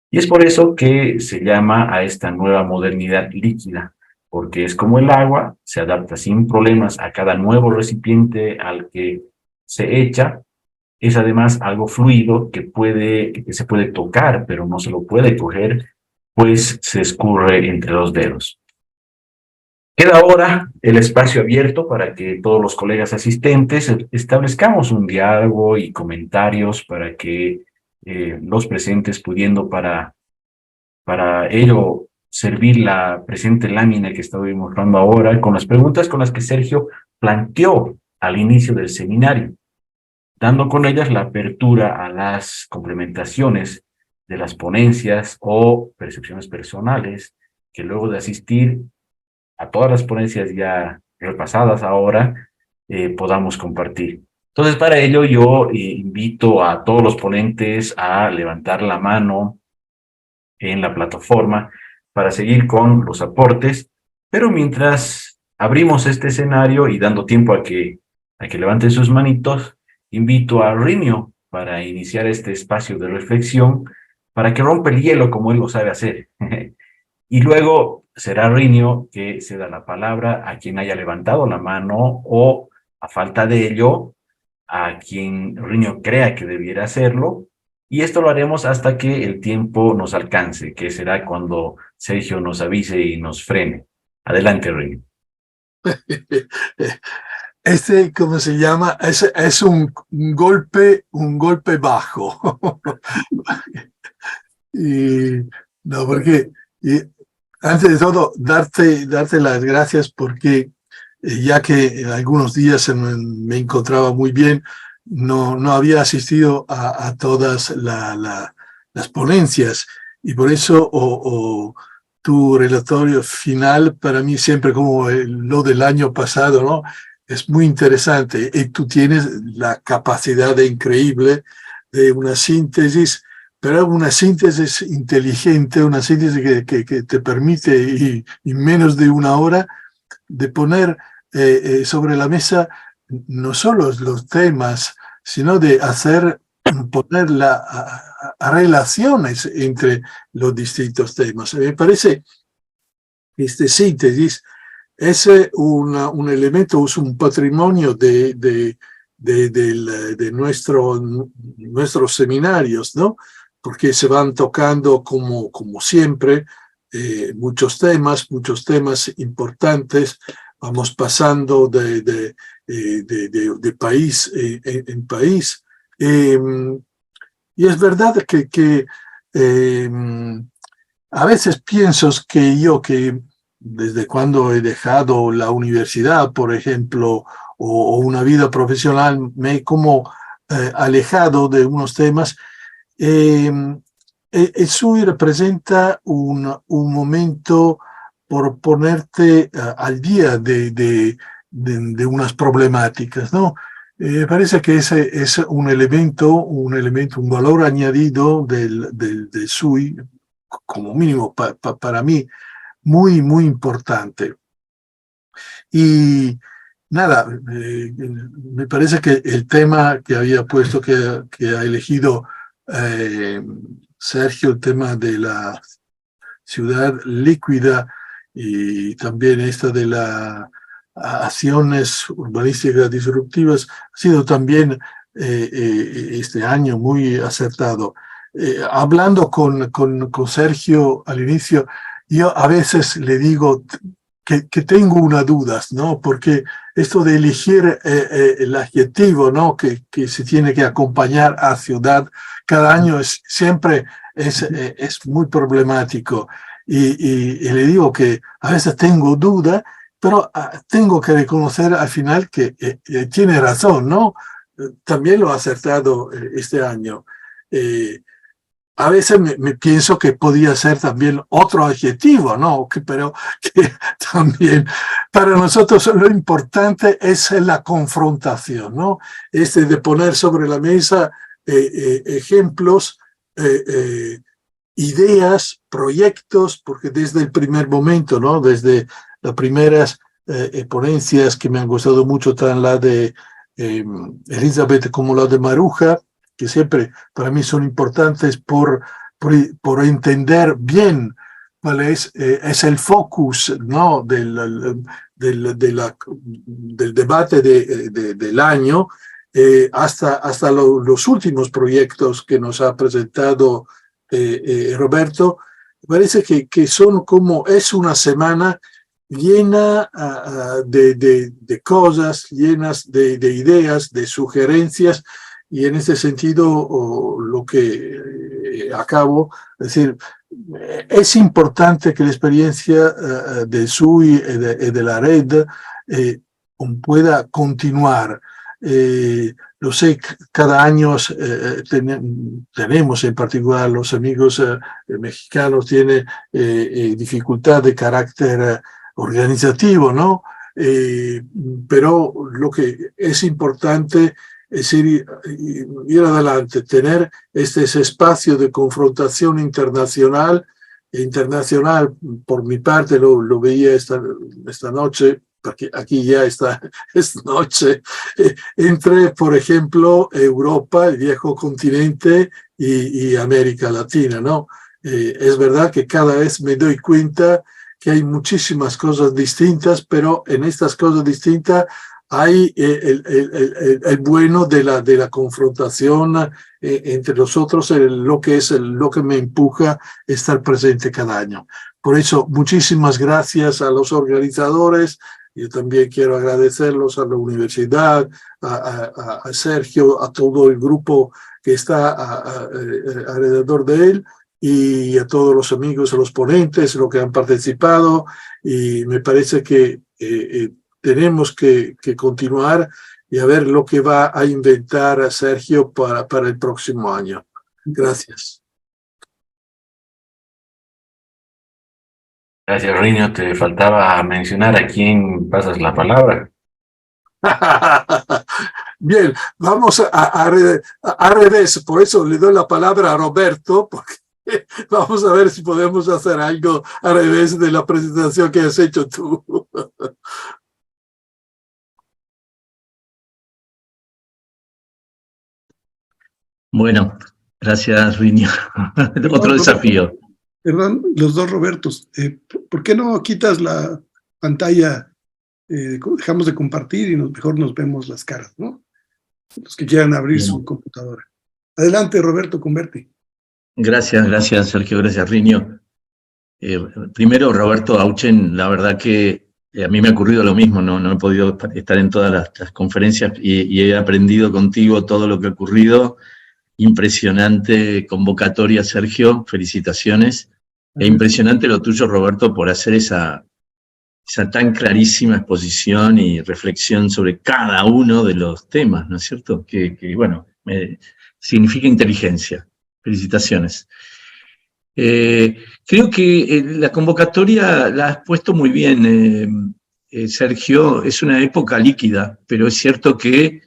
S1: Y es por eso que se llama a esta nueva modernidad líquida, porque es como el agua, se adapta sin problemas a cada nuevo recipiente al que se echa. Es además algo fluido que se puede tocar, pero no se lo puede coger, pues se escurre entre los dedos. Queda ahora el espacio abierto para que todos los colegas asistentes establezcamos un diálogo y comentarios para que los presentes, pudiendo para ello servir la presente lámina que estoy mostrando ahora, con las preguntas con las que Sergio planteó al inicio del seminario, dando con ellas la apertura a las complementaciones de las ponencias o percepciones personales que, luego de asistir a todas las ponencias ya repasadas ahora, podamos compartir. Entonces, para ello yo invito a todos los ponentes a levantar la mano en la plataforma para seguir con los aportes, pero mientras abrimos este escenario y dando tiempo a que levanten sus manitos, invito a Rinio para iniciar este espacio de reflexión, para que rompa el hielo como él lo sabe hacer. Y luego será Rinio que se da la palabra a quien haya levantado la mano o, a falta de ello, a quien Rinio crea que debiera hacerlo. Y esto lo haremos hasta que el tiempo nos alcance, que será cuando Sergio nos avise y nos frene. Adelante, Rinio.
S2: ¿Cómo se llama? Es un golpe bajo. Y no, porque antes de todo, darte las gracias porque ya que en algunos días me encontraba muy bien, no había asistido a todas las ponencias y por eso tu relatorio final para mí siempre como lo del año pasado, ¿no? Es muy interesante y tú tienes la capacidad increíble de una síntesis, pero una síntesis inteligente, una síntesis que te permite y menos de una hora de poner sobre la mesa no solo los temas, sino de poner a relaciones entre los distintos temas. Me parece que esta síntesis es un elemento, es un patrimonio de nuestros seminarios, ¿no? Porque se van tocando como siempre muchos temas importantes, vamos pasando de país en país. Y es verdad que a veces pienso que desde cuando he dejado la universidad, por ejemplo, o una vida profesional, me he como alejado de unos temas. Eso representa un momento por ponerte al día de unas problemáticas, ¿no? Parece que ese es un elemento, un valor añadido del SUI, como mínimo para mí, muy, muy importante. Y nada, me parece que el tema que había puesto, que ha elegido Sergio, el tema de la ciudad líquida y también esta de las acciones urbanísticas disruptivas, ha sido también este año muy acertado. Hablando con Sergio al inicio, yo a veces le digo que tengo una duda, ¿no? Porque esto de elegir el adjetivo, ¿no? Que se tiene que acompañar a ciudad cada año siempre es muy problemático. Y le digo que a veces tengo duda, pero tengo que reconocer al final que tiene razón, ¿no? También lo ha acertado este año. A veces me pienso que podía ser también otro adjetivo, ¿no? Pero que también para nosotros lo importante es la confrontación, ¿no? De poner sobre la mesa ejemplos, ideas, proyectos, porque desde el primer momento, ¿no? Desde las primeras ponencias que me han gustado mucho, tan la de Elizabeth como la de Maruja, que siempre para mí son importantes por entender bien cuál es el focus, ¿no? del debate del año, hasta los últimos proyectos que nos ha presentado Roberto. Parece que son como, es una semana llena de cosas, llenas de ideas, de sugerencias, y en este sentido lo que acabo de decir, es importante que la experiencia de SUI y de la red pueda continuar. Lo sé, cada año tenemos, en particular los amigos mexicanos, tienen dificultad de carácter organizativo, ¿no? Pero lo que es importante es ir adelante, tener ese espacio de confrontación internacional. Por mi parte, lo veía esta noche, porque aquí ya es noche, entre, por ejemplo, Europa, el viejo continente, y América Latina, ¿no? Es verdad que cada vez me doy cuenta que hay muchísimas cosas distintas, pero en estas cosas distintas hay el bueno de la confrontación entre nosotros, lo que es lo que me empuja a estar presente cada año. Por eso, muchísimas gracias a los organizadores. Yo también quiero agradecerlos a la universidad, a Sergio, a todo el grupo que está alrededor de él, y a todos los amigos, a los ponentes, los que han participado. Y me parece que tenemos que continuar y a ver lo que va a inventar Sergio para el próximo año. Gracias.
S1: Gracias, Rinio. Te faltaba mencionar a quién pasas la palabra.
S2: Bien, vamos al revés. Por eso le doy la palabra a Roberto, porque vamos a ver si podemos hacer algo al revés de la presentación que has hecho tú.
S3: Bueno, gracias, Rinio. Otro desafío.
S4: Perdón, los dos Robertos. ¿Por qué no quitas la pantalla? Dejamos de compartir y mejor nos vemos las caras, ¿no? Los que quieran abrir su computadora. Adelante, Roberto Converti.
S3: Gracias, Sergio. Gracias, Rinio. Primero, Roberto Auchen, la verdad que a mí me ha ocurrido lo mismo, no he podido estar en todas las conferencias y he aprendido contigo todo lo que ha ocurrido. Impresionante convocatoria, Sergio, felicitaciones. E impresionante lo tuyo, Roberto, por hacer esa tan clarísima exposición y reflexión sobre cada uno de los temas, ¿no es cierto? Que bueno, significa inteligencia. Felicitaciones. Creo que la convocatoria la has puesto muy bien, Sergio. Es una época líquida, pero es cierto que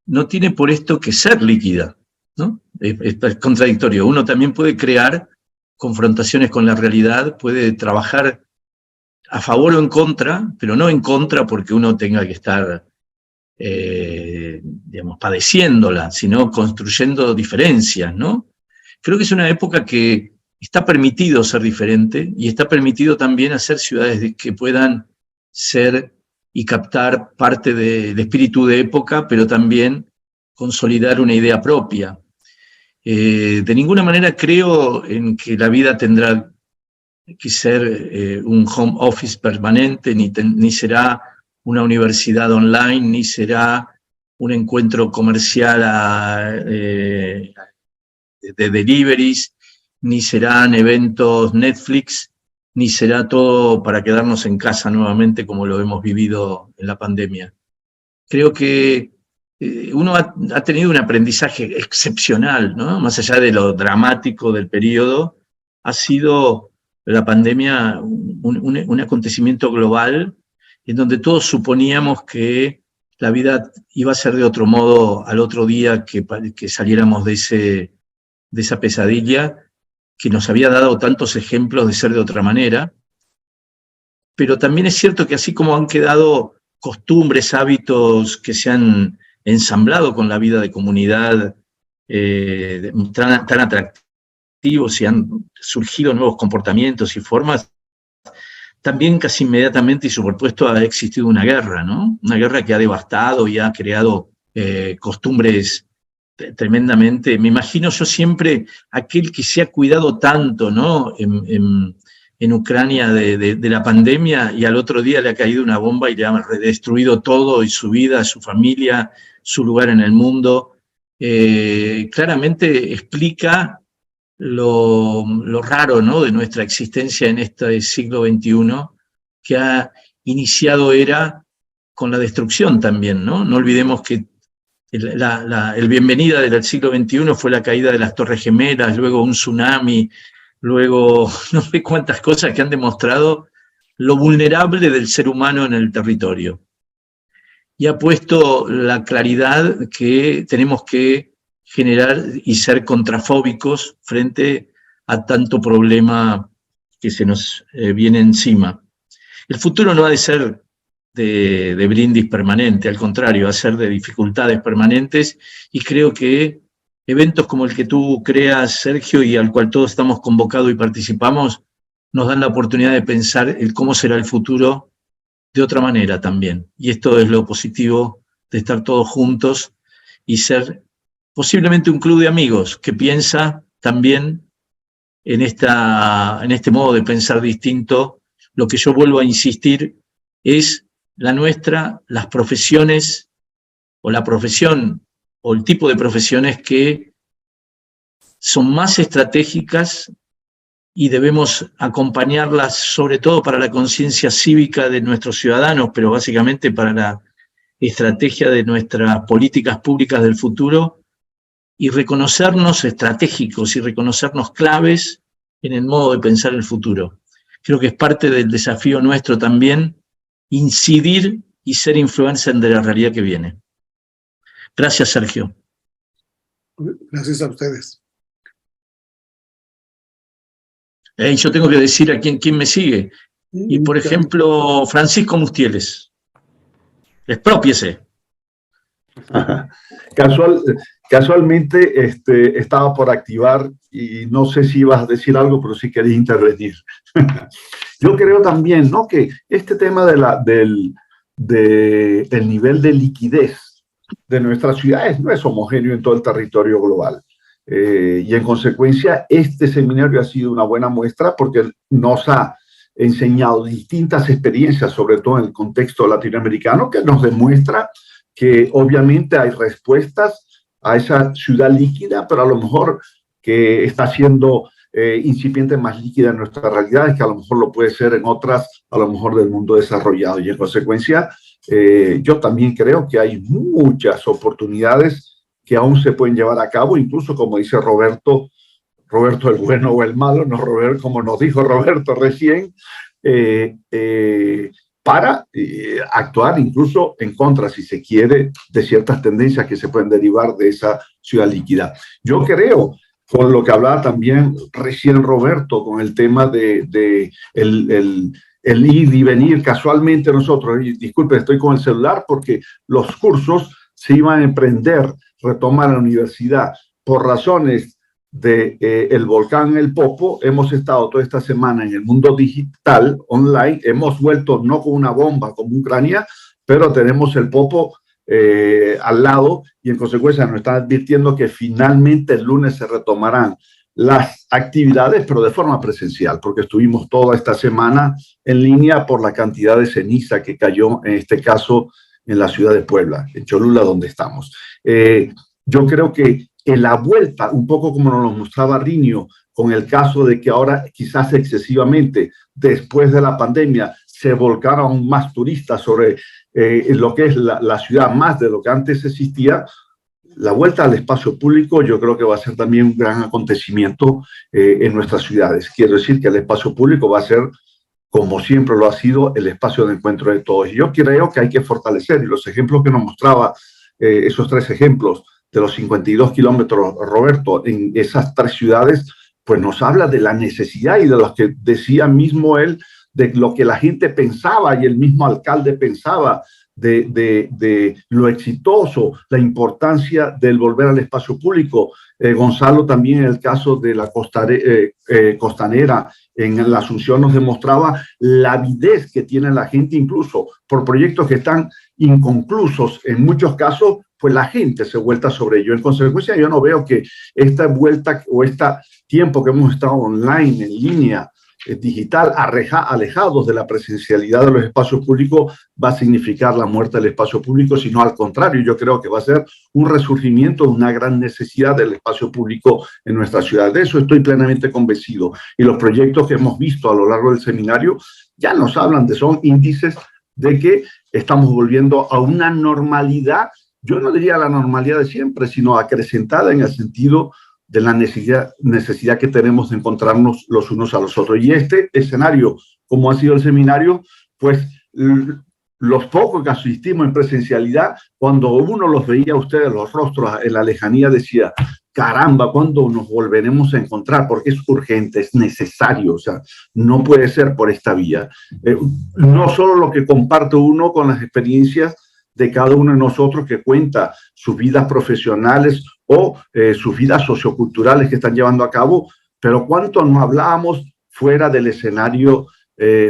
S3: no tiene por esto que ser líquida, ¿no? Es contradictorio. Uno también puede crear confrontaciones con la realidad, puede trabajar a favor o en contra, pero no en contra porque uno tenga que estar, digamos, padeciéndola, sino construyendo diferencias, ¿no? Creo que es una época que está permitido ser diferente y está permitido también hacer ciudades que puedan ser y captar parte del espíritu de época, pero también consolidar una idea propia. De ninguna manera creo en que la vida tendrá que ser un home office permanente, ni será una universidad online, ni será un encuentro comercial de deliveries, ni serán eventos Netflix, ni será todo para quedarnos en casa nuevamente como lo hemos vivido en la pandemia. Creo que uno ha tenido un aprendizaje excepcional, ¿no? Más allá de lo dramático del periodo, ha sido la pandemia un acontecimiento global en donde todos suponíamos que la vida iba a ser de otro modo al otro día que saliéramos de esa pesadilla que nos había dado tantos ejemplos de ser de otra manera. Pero también es cierto que así como han quedado costumbres, hábitos que se han ensamblado con la vida de comunidad tan atractivos y han surgido nuevos comportamientos y formas, también casi inmediatamente y superpuesto ha existido una guerra, ¿no? Una guerra que ha devastado y ha creado costumbres tremendamente. Me imagino yo siempre aquel que se ha cuidado tanto, ¿no? En Ucrania de la pandemia y al otro día le ha caído una bomba y le ha destruido todo y su vida, su familia, su lugar en el mundo. Claramente explica lo raro, ¿no? De nuestra existencia en este siglo XXI, que ha iniciado era con la destrucción también, ¿no? No olvidemos que el bienvenida del siglo XXI fue la caída de las Torres Gemelas, luego un tsunami, luego no sé cuántas cosas que han demostrado lo vulnerable del ser humano en el territorio. Y ha puesto la claridad que tenemos que generar y ser contrafóbicos frente a tanto problema que se nos viene encima. El futuro no ha de ser de brindis permanente, al contrario, va a ser de dificultades permanentes, y creo que eventos como el que tú creas, Sergio, y al cual todos estamos convocados y participamos, nos dan la oportunidad de pensar el cómo será el futuro de otra manera también. Y esto es lo positivo de estar todos juntos y ser posiblemente un club de amigos que piensa también en este modo de pensar distinto. Lo que yo vuelvo a insistir es la nuestra, las profesiones o la profesión o el tipo de profesiones que son más estratégicas y debemos acompañarlas sobre todo para la conciencia cívica de nuestros ciudadanos, pero básicamente para la estrategia de nuestras políticas públicas del futuro, y reconocernos estratégicos y reconocernos claves en el modo de pensar el futuro. Creo que es parte del desafío nuestro también incidir y ser influencer de la realidad que viene. Gracias, Sergio.
S4: Gracias a ustedes.
S3: Yo tengo que decir a quién me sigue. Y, por ejemplo, Francisco Mustieles. Expropiese.
S5: Casualmente estaba por activar y no sé si ibas a decir algo, pero sí quería intervenir. Yo creo también, ¿no?, que este tema del nivel de liquidez de nuestras ciudades no es homogéneo en todo el territorio global. Y en consecuencia, este seminario ha sido una buena muestra porque nos ha enseñado distintas experiencias, sobre todo en el contexto latinoamericano, que nos demuestra que obviamente hay respuestas a esa ciudad líquida, pero a lo mejor que está siendo incipiente más líquida en nuestras realidades, que a lo mejor lo puede ser en otras, a lo mejor del mundo desarrollado. Y en consecuencia, yo también creo que hay muchas oportunidades que aún se pueden llevar a cabo, incluso como dice Roberto el bueno o el malo, no Roberto, como nos dijo Roberto recién, para actuar incluso en contra, si se quiere, de ciertas tendencias que se pueden derivar de esa ciudad líquida. Yo creo, con lo que hablaba también recién Roberto, con el tema de el ir y venir, casualmente nosotros, y disculpe, estoy con el celular porque los cursos se iban a emprender, retomar la universidad por razones de el volcán El Popo. Hemos estado toda esta semana en el mundo digital, online, hemos vuelto no con una bomba como Ucrania, pero tenemos el Popo al lado y en consecuencia nos están advirtiendo que finalmente el lunes se retomarán las actividades, pero de forma presencial, porque estuvimos toda esta semana en línea por la cantidad de ceniza que cayó, en este caso, en la ciudad de Puebla, en Cholula, donde estamos. Yo creo que en la vuelta, un poco como nos lo mostraba Rinio, con el caso de que ahora quizás excesivamente, después de la pandemia, se volcaron más turistas sobre lo que es la ciudad, más de lo que antes existía. La vuelta al espacio público yo creo que va a ser también un gran acontecimiento en nuestras ciudades. Quiero decir que el espacio público va a ser, como siempre lo ha sido, el espacio de encuentro de todos. Y yo creo que hay que fortalecer, y los ejemplos que nos mostraba, esos tres ejemplos de los 52 kilómetros, Roberto, en esas tres ciudades, pues nos habla de la necesidad y de lo que decía mismo él, de lo que la gente pensaba y el mismo alcalde pensaba, de lo exitoso, la importancia del volver al espacio público. Gonzalo también en el caso de la costanera en la Asunción nos demostraba la avidez que tiene la gente, incluso por proyectos que están inconclusos en muchos casos, pues la gente se vuelta sobre ello. En consecuencia, yo no veo que esta vuelta o este tiempo que hemos estado online, en línea, digital, alejados de la presencialidad de los espacios públicos, va a significar la muerte del espacio público, sino al contrario, yo creo que va a ser un resurgimiento de una gran necesidad del espacio público en nuestra ciudad. De eso estoy plenamente convencido. Y los proyectos que hemos visto a lo largo del seminario ya nos hablan son índices de que estamos volviendo a una normalidad, yo no diría la normalidad de siempre, sino acrecentada en el sentido de la necesidad que tenemos de encontrarnos los unos a los otros. Y este escenario, como ha sido el seminario, pues los pocos que asistimos en presencialidad, cuando uno los veía a ustedes, los rostros en la lejanía, decía, caramba, ¿cuándo nos volveremos a encontrar? Porque es urgente, es necesario, o sea, no puede ser por esta vía. No solo lo que comparte uno con las experiencias de cada uno de nosotros que cuenta sus vidas profesionales o sus vidas socioculturales que están llevando a cabo, pero cuánto nos hablábamos fuera del escenario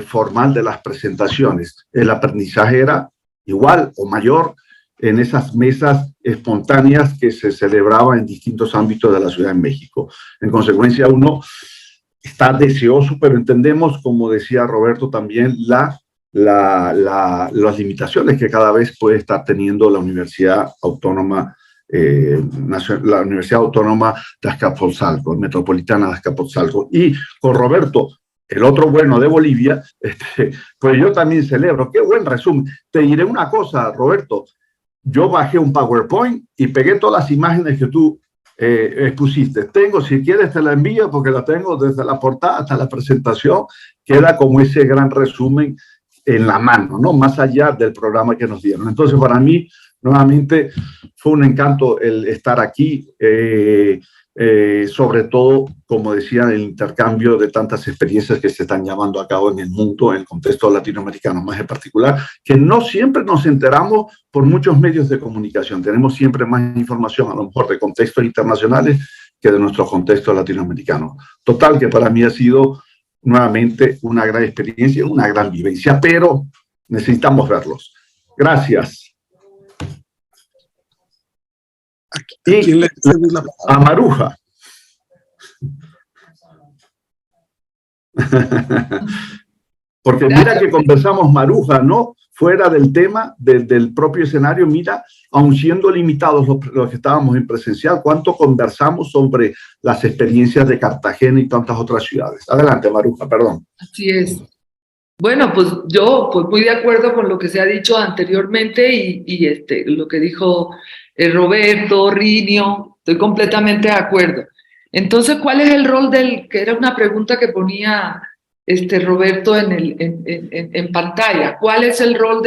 S5: formal de las presentaciones. El aprendizaje era igual o mayor en esas mesas espontáneas que se celebraban en distintos ámbitos de la Ciudad de México. En consecuencia, uno está deseoso, pero entendemos, como decía Roberto también, las limitaciones que cada vez puede estar teniendo la Universidad Autónoma la Universidad Autónoma de Azcapotzalco, Metropolitana de Azcapotzalco. Y con Roberto, el otro bueno de Bolivia, pues yo también celebro. Qué buen resumen. Te diré una cosa, Roberto. Yo bajé un PowerPoint y pegué todas las imágenes que tú expusiste. Si quieres te la envío porque la tengo desde la portada hasta la presentación. Queda como ese gran resumen en la mano, ¿no? Más allá del programa que nos dieron. Entonces, para mí, nuevamente, fue un encanto el estar aquí, sobre todo, como decía, el intercambio de tantas experiencias que se están llevando a cabo en el mundo, en el contexto latinoamericano más en particular, que no siempre nos enteramos por muchos medios de comunicación. Tenemos siempre más información, a lo mejor, de contextos internacionales que de nuestro contexto latinoamericano. Total, que para mí ha sido nuevamente una gran experiencia, una gran vivencia, pero necesitamos verlos. Gracias. Y a Maruja. Porque mira que conversamos, Maruja, ¿no? Fuera del tema del propio escenario, mira, aun siendo limitados los que estábamos en presencial, cuánto conversamos sobre las experiencias de Cartagena y tantas otras ciudades. Adelante, Maruja, perdón.
S6: Así es. Bueno, pues yo pues muy de acuerdo con lo que se ha dicho anteriormente y lo que dijo Roberto, Rinio, estoy completamente de acuerdo. Entonces, ¿cuál es el rol que era una pregunta que ponía Roberto en pantalla? ¿Cuál es el rol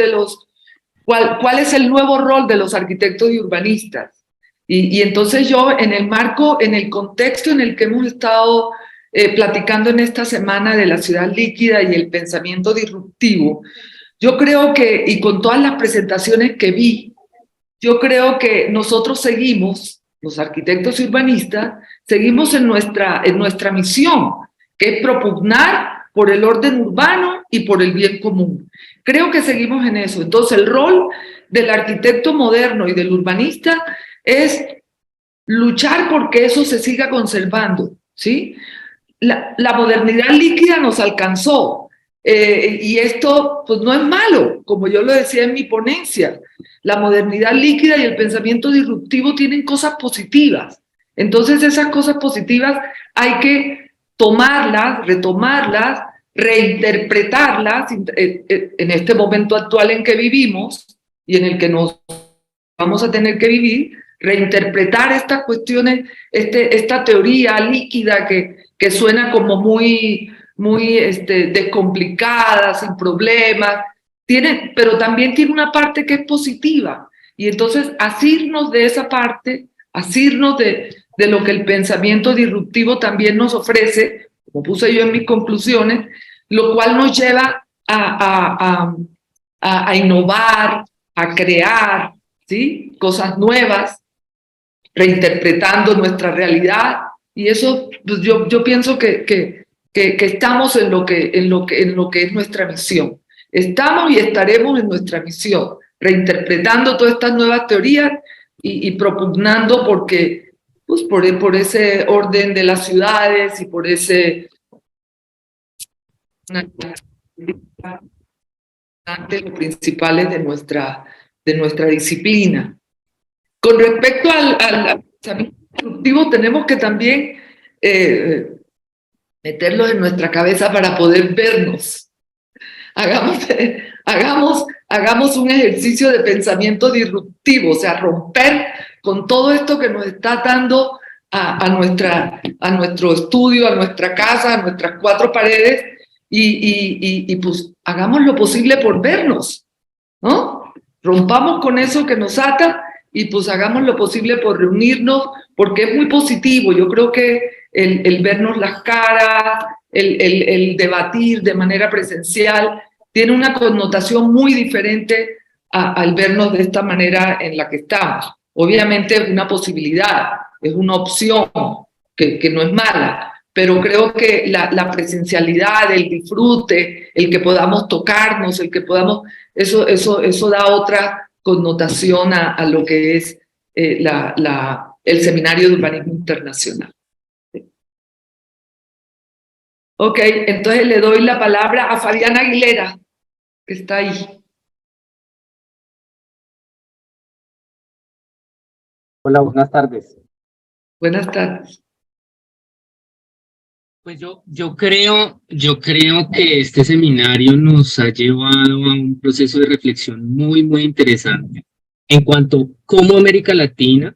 S6: cuál es el nuevo rol de los arquitectos y urbanistas? Y entonces yo, en el contexto en el que hemos estado platicando en esta semana de la ciudad líquida y el pensamiento disruptivo, yo creo que, y con todas las presentaciones que vi, yo creo que nosotros seguimos, los arquitectos y urbanistas, seguimos en nuestra misión, que es propugnar por el orden urbano y por el bien común. Creo que seguimos en eso. Entonces, el rol del arquitecto moderno y del urbanista es luchar porque eso se siga conservando, ¿sí? La modernidad líquida nos alcanzó, y esto pues no es malo, como yo lo decía en mi ponencia. La modernidad líquida y el pensamiento disruptivo tienen cosas positivas. Entonces esas cosas positivas hay que tomarlas, retomarlas, reinterpretarlas en este momento actual en que vivimos y en el que nos vamos a tener que vivir, reinterpretar estas cuestiones, esta teoría líquida que suena como muy descomplicada, sin problemas, pero también tiene una parte que es positiva. Y entonces asirnos de esa parte, asirnos de lo que el pensamiento disruptivo también nos ofrece, como puse yo en mis conclusiones, lo cual nos lleva a innovar, a crear, ¿sí? Cosas nuevas, reinterpretando nuestra realidad. Y eso, pues yo pienso que estamos en lo que es nuestra misión. Estamos y estaremos en nuestra misión, reinterpretando todas estas nuevas teorías y propugnando por ese orden de las ciudades y por ese de los principales de nuestra disciplina. Con respecto al pensamiento disruptivo, tenemos que también meterlos en nuestra cabeza para poder vernos. Hagamos un ejercicio de pensamiento disruptivo, o sea, romper con todo esto que nos está dando a nuestro estudio, a nuestra casa, a nuestras cuatro paredes, y pues hagamos lo posible por vernos, ¿no? Rompamos con eso que nos ata y pues hagamos lo posible por reunirnos, porque es muy positivo. Yo creo que el vernos las caras, el debatir de manera presencial, tiene una connotación muy diferente al vernos de esta manera en la que estamos. Obviamente es una posibilidad, es una opción que no es mala, pero creo que la presencialidad, el disfrute, el que podamos tocarnos, el que podamos, eso da otra connotación a lo que es el Seminario de Urbanismo Internacional. Ok, entonces le doy la palabra a Fabián Aguilera, que está ahí.
S7: Hola, buenas tardes.
S6: Buenas tardes.
S7: Pues yo creo que este seminario nos ha llevado a un proceso de reflexión muy, muy interesante en cuanto a cómo América Latina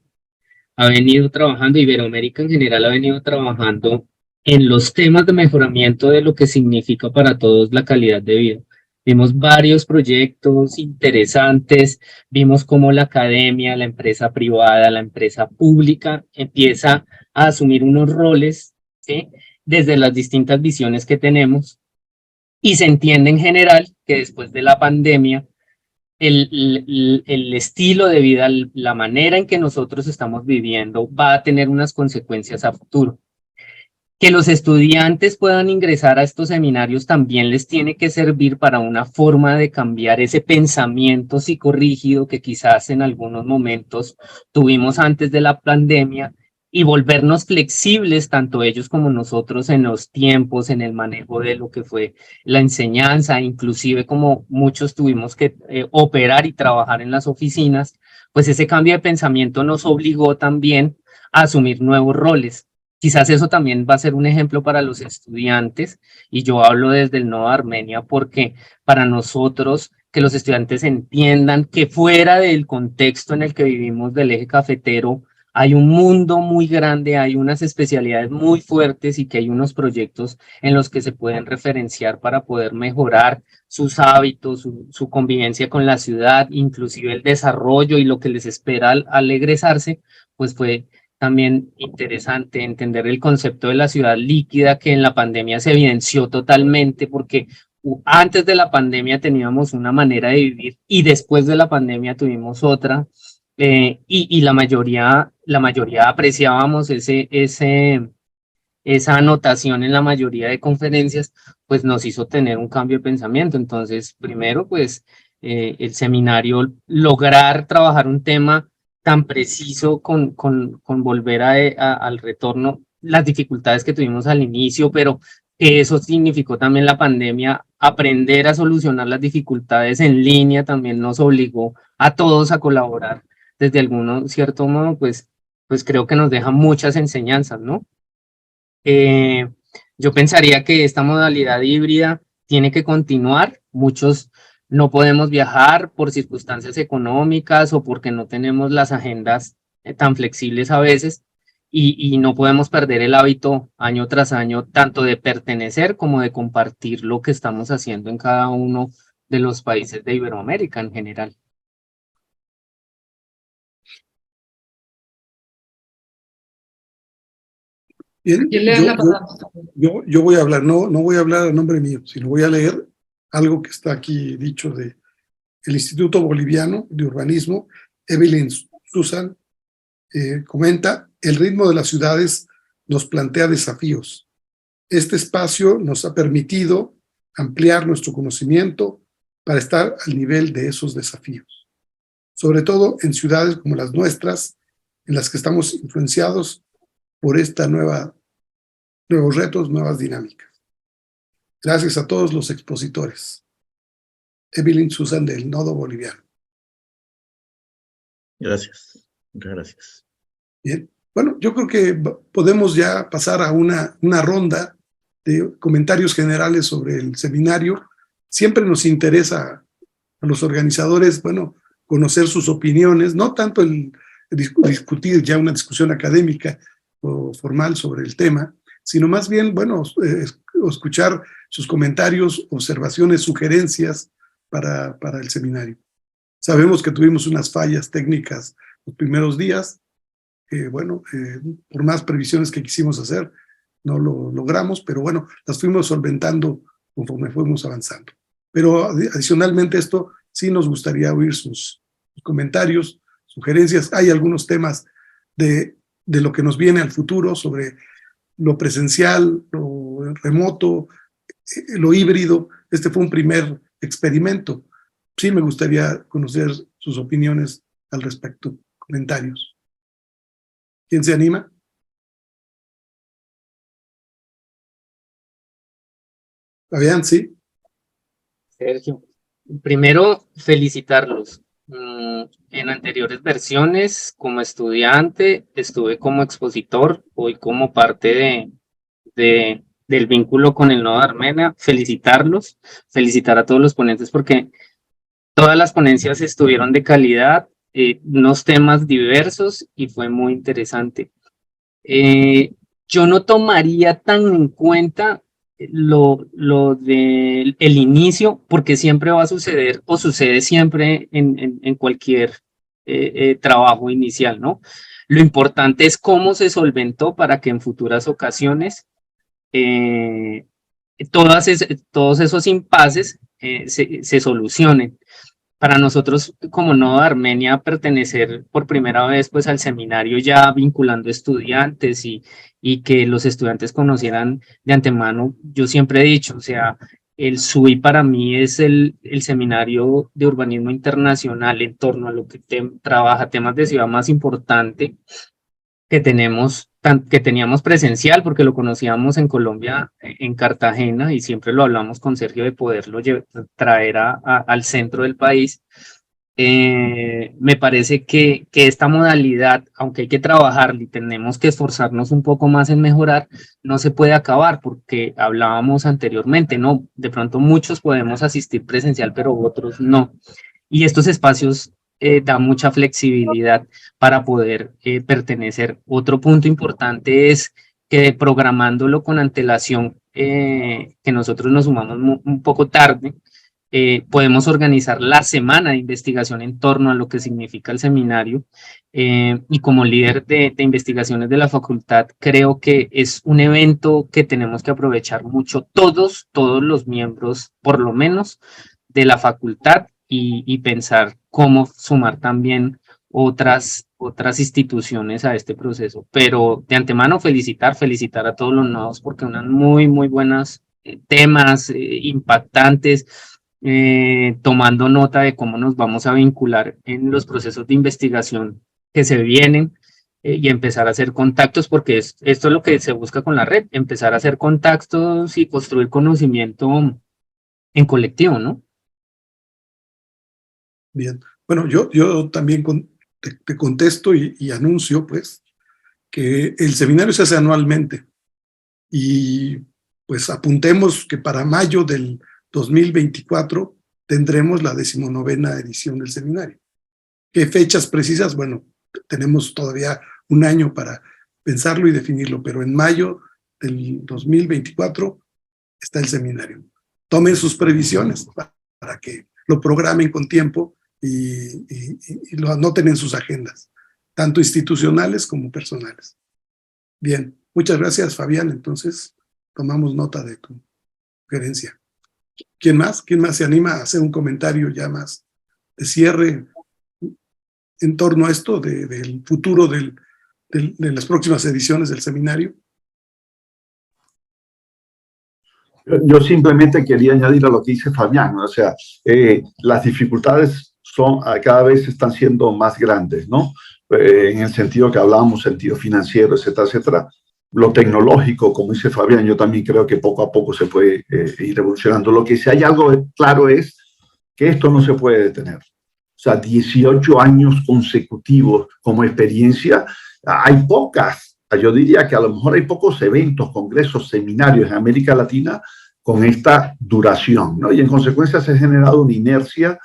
S7: ha venido trabajando, Iberoamérica en general ha venido trabajando en los temas de mejoramiento de lo que significa para todos la calidad de vida. Vimos varios proyectos interesantes, vimos cómo la academia, la empresa privada, la empresa pública empieza a asumir unos roles, ¿sí?, desde las distintas visiones que tenemos, y se entiende en general que después de la pandemia, el estilo de vida, la manera en que nosotros estamos viviendo va a tener unas consecuencias a futuro. Que los estudiantes puedan ingresar a estos seminarios también les tiene que servir para una forma de cambiar ese pensamiento psicorrígido que quizás en algunos momentos tuvimos antes de la pandemia y volvernos flexibles, tanto ellos como nosotros, en los tiempos, en el manejo de lo que fue la enseñanza, inclusive como muchos tuvimos que operar y trabajar en las oficinas, pues ese cambio de pensamiento nos obligó también a asumir nuevos roles. Quizás eso también va a ser un ejemplo para los estudiantes, y yo hablo desde el Nodo Armenia porque para nosotros que los estudiantes entiendan que fuera del contexto en el que vivimos del eje cafetero, hay un mundo muy grande, hay unas especialidades muy fuertes y que hay unos proyectos en los que se pueden referenciar para poder mejorar sus hábitos, su convivencia con la ciudad, inclusive el desarrollo y lo que les espera al egresarse, pues fue también interesante entender el concepto de la ciudad líquida que en la pandemia se evidenció totalmente, porque antes de la pandemia teníamos una manera de vivir y después de la pandemia tuvimos otra, y la mayoría apreciábamos esa anotación en la mayoría de conferencias, pues nos hizo tener un cambio de pensamiento. Entonces, primero, pues el seminario, lograr trabajar un tema tan preciso con volver al retorno, las dificultades que tuvimos al inicio, pero que eso significó también la pandemia, aprender a solucionar las dificultades en línea también nos obligó a todos a colaborar desde algún cierto modo, pues creo que nos deja muchas enseñanzas, ¿no? Yo pensaría que esta modalidad híbrida tiene que continuar. Muchos no podemos viajar por circunstancias económicas o porque no tenemos las agendas tan flexibles a veces, y no podemos perder el hábito año tras año, tanto de pertenecer como de compartir lo que estamos haciendo en cada uno de los países de Iberoamérica en general.
S4: Bien, yo voy a hablar, no voy a hablar a nombre mío, sino voy a leer algo que está aquí dicho de el Instituto Boliviano de Urbanismo. Evelyn Susan comenta: el ritmo de las ciudades nos plantea desafíos. Este espacio nos ha permitido ampliar nuestro conocimiento para estar al nivel de esos desafíos, sobre todo en ciudades como las nuestras, en las que estamos influenciados por nuevos retos, nuevas dinámicas. Gracias a todos los expositores. Evelyn Susan, del Nodo Boliviano.
S3: Gracias, muchas gracias.
S4: Bien, bueno, yo creo que podemos ya pasar a una ronda de comentarios generales sobre el seminario. Siempre nos interesa a los organizadores, bueno, conocer sus opiniones, no tanto discutir ya una discusión académica o formal sobre el tema, sino más bien, bueno, escuchar sus comentarios, observaciones, sugerencias para el seminario. Sabemos que tuvimos unas fallas técnicas los primeros días, bueno, por más previsiones que quisimos hacer, no lo logramos, pero bueno, las fuimos solventando conforme fuimos avanzando. Pero adicionalmente a esto, sí nos gustaría oír sus comentarios, sugerencias. Hay algunos temas de lo que nos viene al futuro sobre lo presencial, lo remoto, lo híbrido. Este fue un primer experimento. Sí me gustaría conocer sus opiniones al respecto, comentarios. ¿Quién se anima? Fabián, sí.
S7: Sergio, primero felicitarlos. En anteriores versiones, como estudiante, estuve como expositor, hoy como parte del vínculo con el Nodo de Armenia. Felicitarlos, felicitar a todos los ponentes porque todas las ponencias estuvieron de calidad, unos temas diversos y fue muy interesante. Yo no tomaría tan en cuenta lo del el inicio, porque siempre va a suceder o sucede siempre en cualquier trabajo inicial, ¿no? Lo importante es cómo se solventó para que en futuras ocasiones todos esos impases se solucionen. Para nosotros, como Nodo de Armenia, pertenecer por primera vez pues al seminario ya vinculando estudiantes y que los estudiantes conocieran de antemano, yo siempre he dicho, o sea, el SUI para mí es el seminario de urbanismo internacional en torno a lo que trabaja temas de ciudad más importante que teníamos presencial, porque lo conocíamos en Colombia, en Cartagena, y siempre lo hablamos con Sergio de poderlo traer al centro del país. Me parece que esta modalidad, aunque hay que trabajar y tenemos que esforzarnos un poco más en mejorar, no se puede acabar, porque hablábamos anteriormente, ¿no? De pronto muchos podemos asistir presencial, pero otros no. Y estos espacios dan mucha flexibilidad para poder pertenecer. Otro punto importante es que programándolo con antelación, que nosotros nos sumamos un poco tarde, podemos organizar la semana de investigación en torno a lo que significa el seminario, y como líder de investigaciones de la facultad, creo que es un evento que tenemos que aprovechar mucho todos los miembros, por lo menos, de la facultad, y pensar cómo sumar también otras instituciones a este proceso. Pero de antemano felicitar a todos los nodos porque unan muy buenos temas impactantes, tomando nota de cómo nos vamos a vincular en los procesos de investigación que se vienen, y empezar a hacer contactos, porque esto es lo que se busca con la red, empezar a hacer contactos y construir conocimiento en colectivo, ¿no?
S4: Bien. Bueno, yo también te contesto y anuncio, pues, que el seminario se hace anualmente y pues apuntemos que para mayo del 2024 tendremos la 19ª edición del seminario. ¿Qué fechas precisas? Bueno, tenemos todavía un año para pensarlo y definirlo, pero en mayo del 2024 está el seminario. Tomen sus previsiones para que lo programen con tiempo y lo anoten en sus agendas, tanto institucionales como personales. Bien, muchas gracias, Fabián. Entonces, tomamos nota de tu sugerencia. ¿Quién más? ¿Quién más se anima a hacer un comentario ya más de cierre en torno a esto del futuro de las próximas ediciones del seminario?
S5: Yo simplemente quería añadir a lo que dice Fabián, ¿no? O sea, las dificultades cada vez están siendo más grandes, ¿no? En el sentido que hablábamos, sentido financiero, etcétera, etcétera. Lo tecnológico, como dice Fabián, yo también creo que poco a poco se puede ir evolucionando. Lo que sí hay algo claro es que esto no se puede detener. O sea, 18 años consecutivos como experiencia, hay pocas. Yo diría que a lo mejor hay pocos eventos, congresos, seminarios en América Latina con esta duración, ¿no? Y en consecuencia se ha generado una inercia,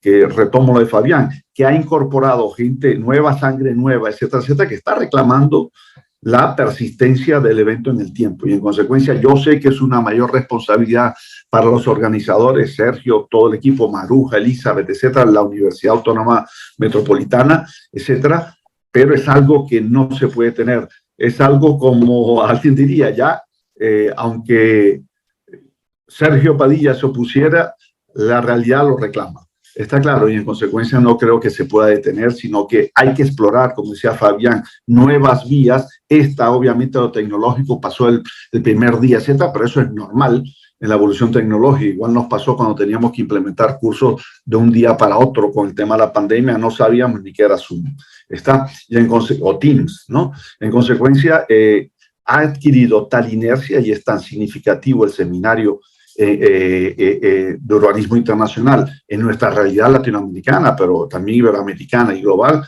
S5: que retomo lo de Fabián, que ha incorporado gente nueva, sangre nueva, etcétera, etcétera, que está reclamando la persistencia del evento en el tiempo. Y en consecuencia yo sé que es una mayor responsabilidad para los organizadores, Sergio, todo el equipo, Maruja, Elizabeth, etcétera, la Universidad Autónoma Metropolitana, etcétera, pero es algo que no se puede tener. Es algo como alguien diría ya, aunque Sergio Padilla se opusiera, la realidad lo reclama. Está claro, y en consecuencia no creo que se pueda detener, sino que hay que explorar, como decía Fabián, nuevas vías. Esta, obviamente, lo tecnológico pasó el primer día, etcétera, pero eso es normal en la evolución tecnológica. Igual nos pasó cuando teníamos que implementar cursos de un día para otro con el tema de la pandemia, no sabíamos ni qué era Zoom. O Teams, ¿no? En consecuencia, ha adquirido tal inercia y es tan significativo el seminario de urbanismo internacional en nuestra realidad latinoamericana, pero también iberoamericana y global,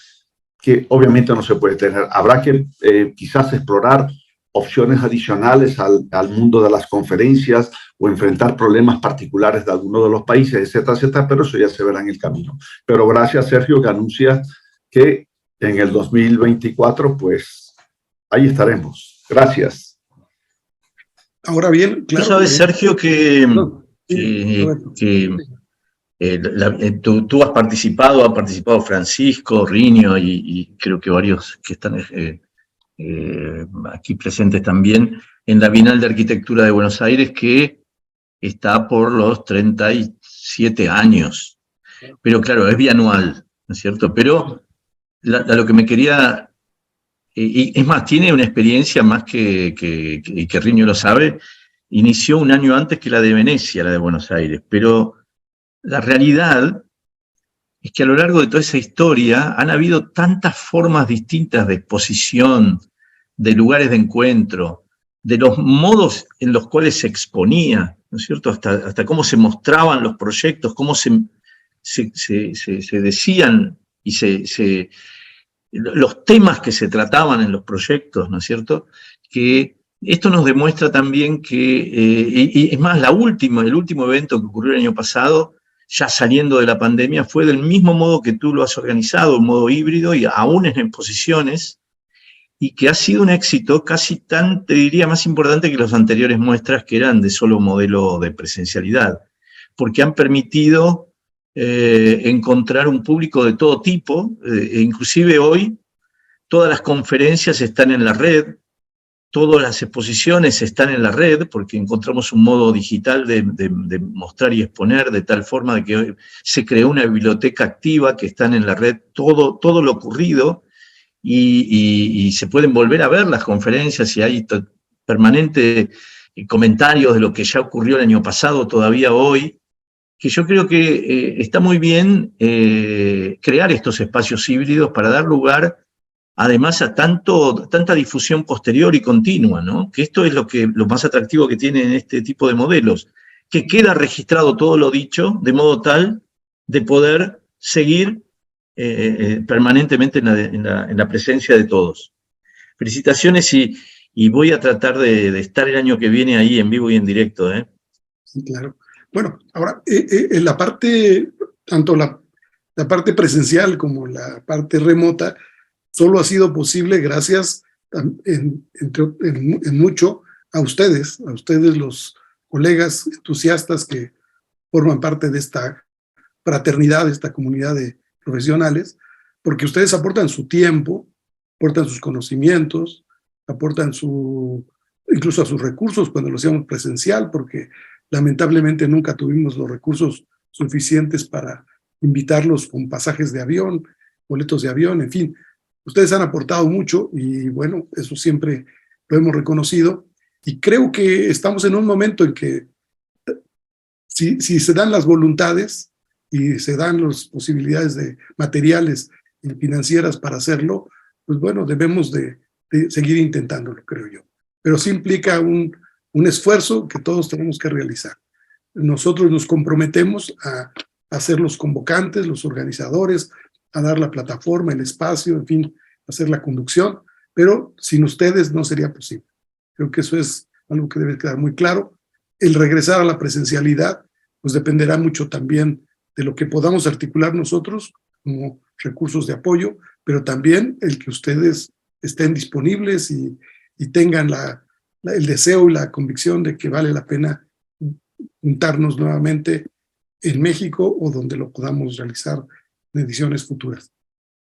S5: que obviamente no se puede tener. Habrá que quizás explorar opciones adicionales al mundo de las conferencias o enfrentar problemas particulares de algunos de los países, etcétera, etcétera, pero eso ya se verá en el camino. Pero gracias, Sergio, que anuncia que en el 2024, pues ahí estaremos. Gracias.
S4: Ahora bien, claro.
S3: Tú sabes, Sergio, tú has participado Francisco, Rinio y creo que varios que están aquí presentes también, en la Bienal de Arquitectura de Buenos Aires, que está por los 37 años. Pero claro, es bianual, ¿no es cierto? Pero a lo que me quería... Y es más, tiene una experiencia más que Rinio lo sabe, inició un año antes que la de Venecia, la de Buenos Aires, pero la realidad es que a lo largo de toda esa historia han habido tantas formas distintas de exposición, de lugares de encuentro, de los modos en los cuales se exponía, ¿no es cierto? Hasta cómo se mostraban los proyectos, cómo se decían y los temas que se trataban en los proyectos, ¿no es cierto? Que esto nos demuestra también que, y es más, el último evento que ocurrió el año pasado, ya saliendo de la pandemia, fue del mismo modo que tú lo has organizado, un modo híbrido y aún en exposiciones, y que ha sido un éxito casi tan, te diría, más importante que las anteriores muestras que eran de solo modelo de presencialidad, porque han permitido encontrar un público de todo tipo, inclusive hoy todas las conferencias están en la red, todas las exposiciones están en la red, porque encontramos un modo digital de mostrar y exponer, de tal forma de que hoy se creó una biblioteca activa que están en la red todo lo ocurrido, y se pueden volver a ver las conferencias y hay permanentes comentarios de lo que ya ocurrió el año pasado, todavía hoy, que yo creo que está muy bien crear estos espacios híbridos para dar lugar, además, a tanta difusión posterior y continua, ¿no? Que esto es lo más atractivo que tienen este tipo de modelos, que queda registrado todo lo dicho, de modo tal de poder seguir permanentemente en la presencia de todos. Felicitaciones y voy a tratar de estar el año que viene ahí en vivo y en directo, ¿eh?
S4: Sí, claro. Bueno, ahora, en la parte, tanto la parte presencial como la parte remota, solo ha sido posible gracias en mucho a ustedes los colegas entusiastas que forman parte de esta fraternidad, de esta comunidad de profesionales, porque ustedes aportan su tiempo, aportan sus conocimientos, aportan incluso a sus recursos cuando lo hacíamos presencial, porque lamentablemente nunca tuvimos los recursos suficientes para invitarlos con pasajes de avión, boletos de avión, en fin. Ustedes han aportado mucho y bueno, eso siempre lo hemos reconocido y creo que estamos en un momento en que si se dan las voluntades y se dan las posibilidades de materiales y financieras para hacerlo, pues bueno, debemos de seguir intentándolo, creo yo. Pero sí implica un esfuerzo que todos tenemos que realizar. Nosotros nos comprometemos a ser los convocantes, los organizadores, a dar la plataforma, el espacio, en fin, hacer la conducción, pero sin ustedes no sería posible. Creo que eso es algo que debe quedar muy claro. El regresar a la presencialidad, pues dependerá mucho también de lo que podamos articular nosotros como recursos de apoyo, pero también el que ustedes estén disponibles y tengan el deseo y la convicción de que vale la pena juntarnos nuevamente en México o donde lo podamos realizar en ediciones futuras.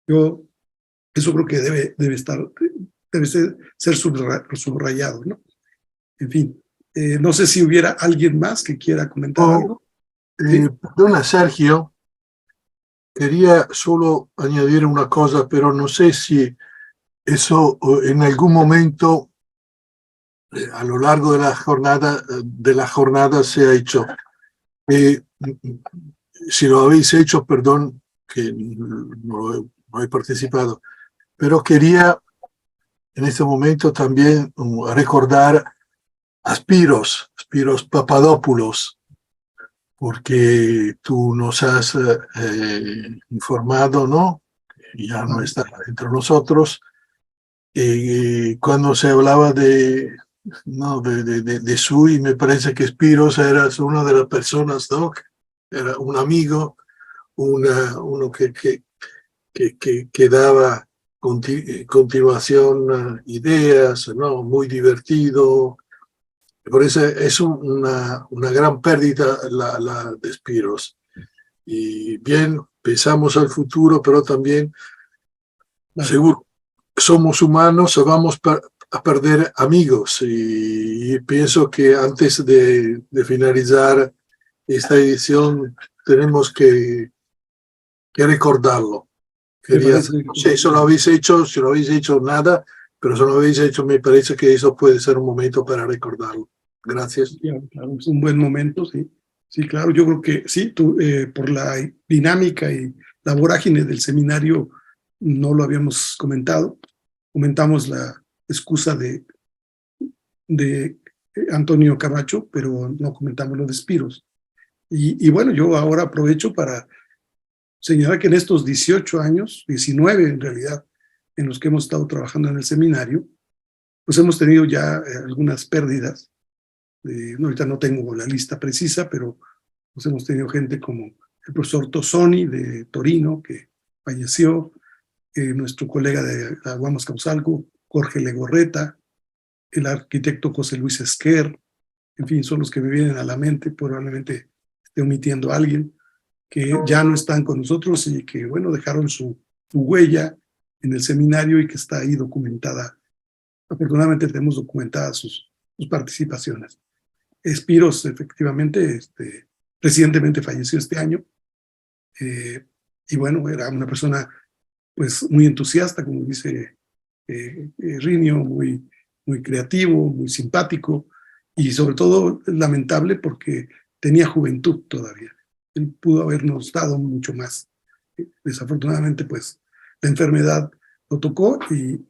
S4: Eso creo que debe ser subrayado, ¿no? En fin, no sé si hubiera alguien más que quiera comentar algo.
S2: Perdona, Sergio, quería solo añadir una cosa, pero no sé si eso en algún momento a lo largo de la jornada se ha hecho. Si lo habéis hecho, perdón, que no he participado, pero quería en este momento también recordar a Spiros Papadopoulos, porque tú nos has informado, ¿no? Ya no está entre nosotros. Cuando se hablaba de Sui, me parece que Spiros era una de las personas, ¿no? Era un amigo, uno que daba continuación, ideas, ¿no? Muy divertido. Por eso es una gran pérdida la de Spiros. Y bien, pensamos al futuro, pero también seguro somos humanos, vamos a perder amigos. Y pienso que antes de finalizar esta edición tenemos que recordarlo. Quería, no sé, si lo habéis hecho, nada, pero si no lo habéis hecho, me parece que eso puede ser un momento para recordarlo. Gracias.
S4: Claro, es un buen momento, sí. Sí, claro, yo creo que sí, tú, por la dinámica y la vorágine del seminario no lo habíamos comentado. Comentamos la excusa de Antonio Camacho, pero no comentamos lo de Spiros. Y bueno, yo ahora aprovecho para señalar que en estos 18 años, 19 en realidad, en los que hemos estado trabajando en el seminario, pues hemos tenido ya algunas pérdidas. Ahorita no tengo la lista precisa, pero pues hemos tenido gente como el profesor Tosoni de Torino, que falleció, nuestro colega de Aguamas Causalco, Jorge Legorreta, el arquitecto José Luis Esquer, en fin, son los que me vienen a la mente, probablemente esté omitiendo a alguien, que ya no están con nosotros y que, bueno, dejaron su huella en el seminario y que está ahí documentada. Afortunadamente tenemos documentadas sus participaciones. Spiros, efectivamente, recientemente falleció este año, y bueno, era una persona pues muy entusiasta, como dice Rinio, muy creativo, muy simpático, y sobre todo lamentable porque tenía juventud todavía. Él pudo habernos dado mucho más. Desafortunadamente, pues la enfermedad lo tocó y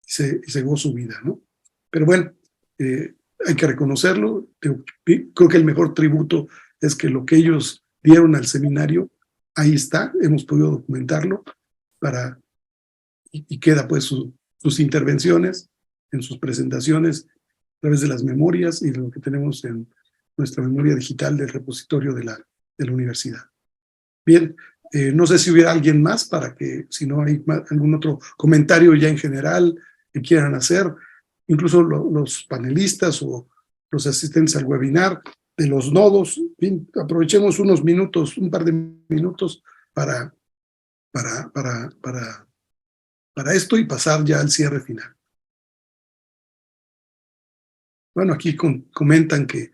S4: se cegó su vida, ¿no? Pero bueno, hay que reconocerlo. Creo que el mejor tributo es que lo que ellos dieron al seminario, ahí está, hemos podido documentarlo y queda pues sus intervenciones en sus presentaciones a través de las memorias y de lo que tenemos en nuestra memoria digital del repositorio de la universidad. Bien, no sé si hubiera alguien más para que, si no hay algún otro comentario ya en general que quieran hacer, incluso los panelistas o los asistentes al webinar de los nodos. Bien, aprovechemos unos minutos, un par de minutos para esto y pasar ya al cierre final. Bueno, aquí comentan que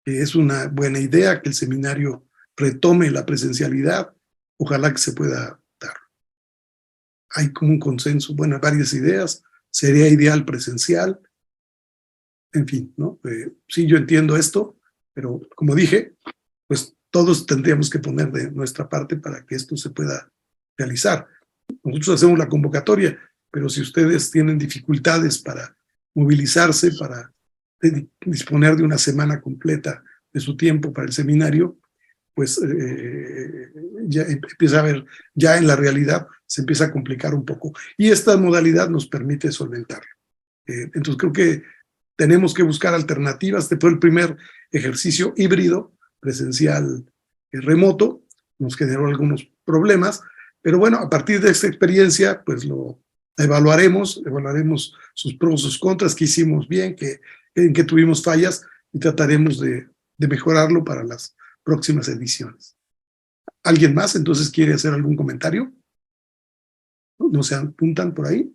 S4: es una buena idea que el seminario retome la presencialidad. Ojalá que se pueda dar. Hay como un consenso, bueno, varias ideas. Sería ideal presencial. En fin, ¿no? Sí, yo entiendo esto, pero como dije, pues todos tendríamos que poner de nuestra parte para que esto se pueda realizar. Nosotros hacemos la convocatoria, pero si ustedes tienen dificultades para movilizarse, para disponer de una semana completa de su tiempo para el seminario, pues ya empieza a ver, ya en la realidad se empieza a complicar un poco. Y esta modalidad nos permite solventarlo. Entonces creo que tenemos que buscar alternativas. Este fue el primer ejercicio híbrido, presencial remoto, nos generó algunos problemas, pero bueno, a partir de esta experiencia, pues lo evaluaremos sus pros, sus contras, qué hicimos bien, en qué tuvimos fallas, y trataremos de mejorarlo para las próximas ediciones. ¿Alguien más entonces quiere hacer algún comentario? ¿No se apuntan por ahí?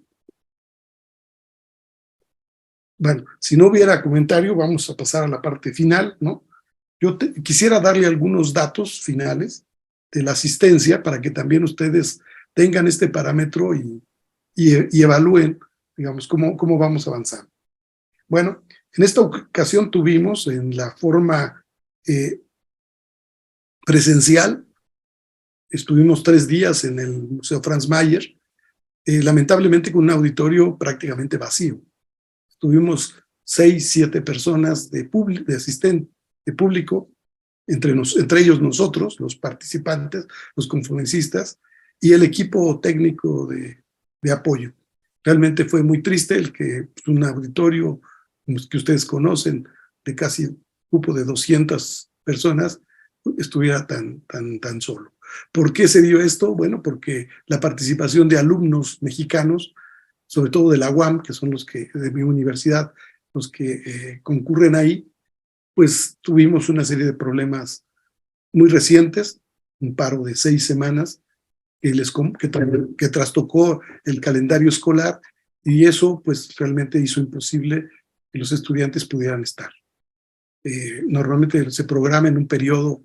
S4: Bueno, si no hubiera comentario, vamos a pasar a la parte final, ¿no? Yo quisiera darle algunos datos finales la asistencia para que también ustedes tengan este parámetro y evalúen, digamos, cómo vamos avanzando. Bueno, en esta ocasión tuvimos en la forma presencial, estuvimos 3 días en el Museo Franz Mayer, lamentablemente con un auditorio prácticamente vacío. Tuvimos 6, 7 personas de público, entre ellos nosotros, los participantes, los conferencistas, y el equipo técnico de apoyo. Realmente fue muy triste el que un auditorio que ustedes conocen, de casi un grupo de 200 personas, estuviera tan solo. ¿Por qué se dio esto? Bueno, porque la participación de alumnos mexicanos, sobre todo de la UAM, que son los que, de mi universidad, los que concurren ahí, pues tuvimos una serie de problemas muy recientes, un paro de 6 semanas, que trastocó el calendario escolar, y eso pues realmente hizo imposible que los estudiantes pudieran estar. Normalmente se programa en un periodo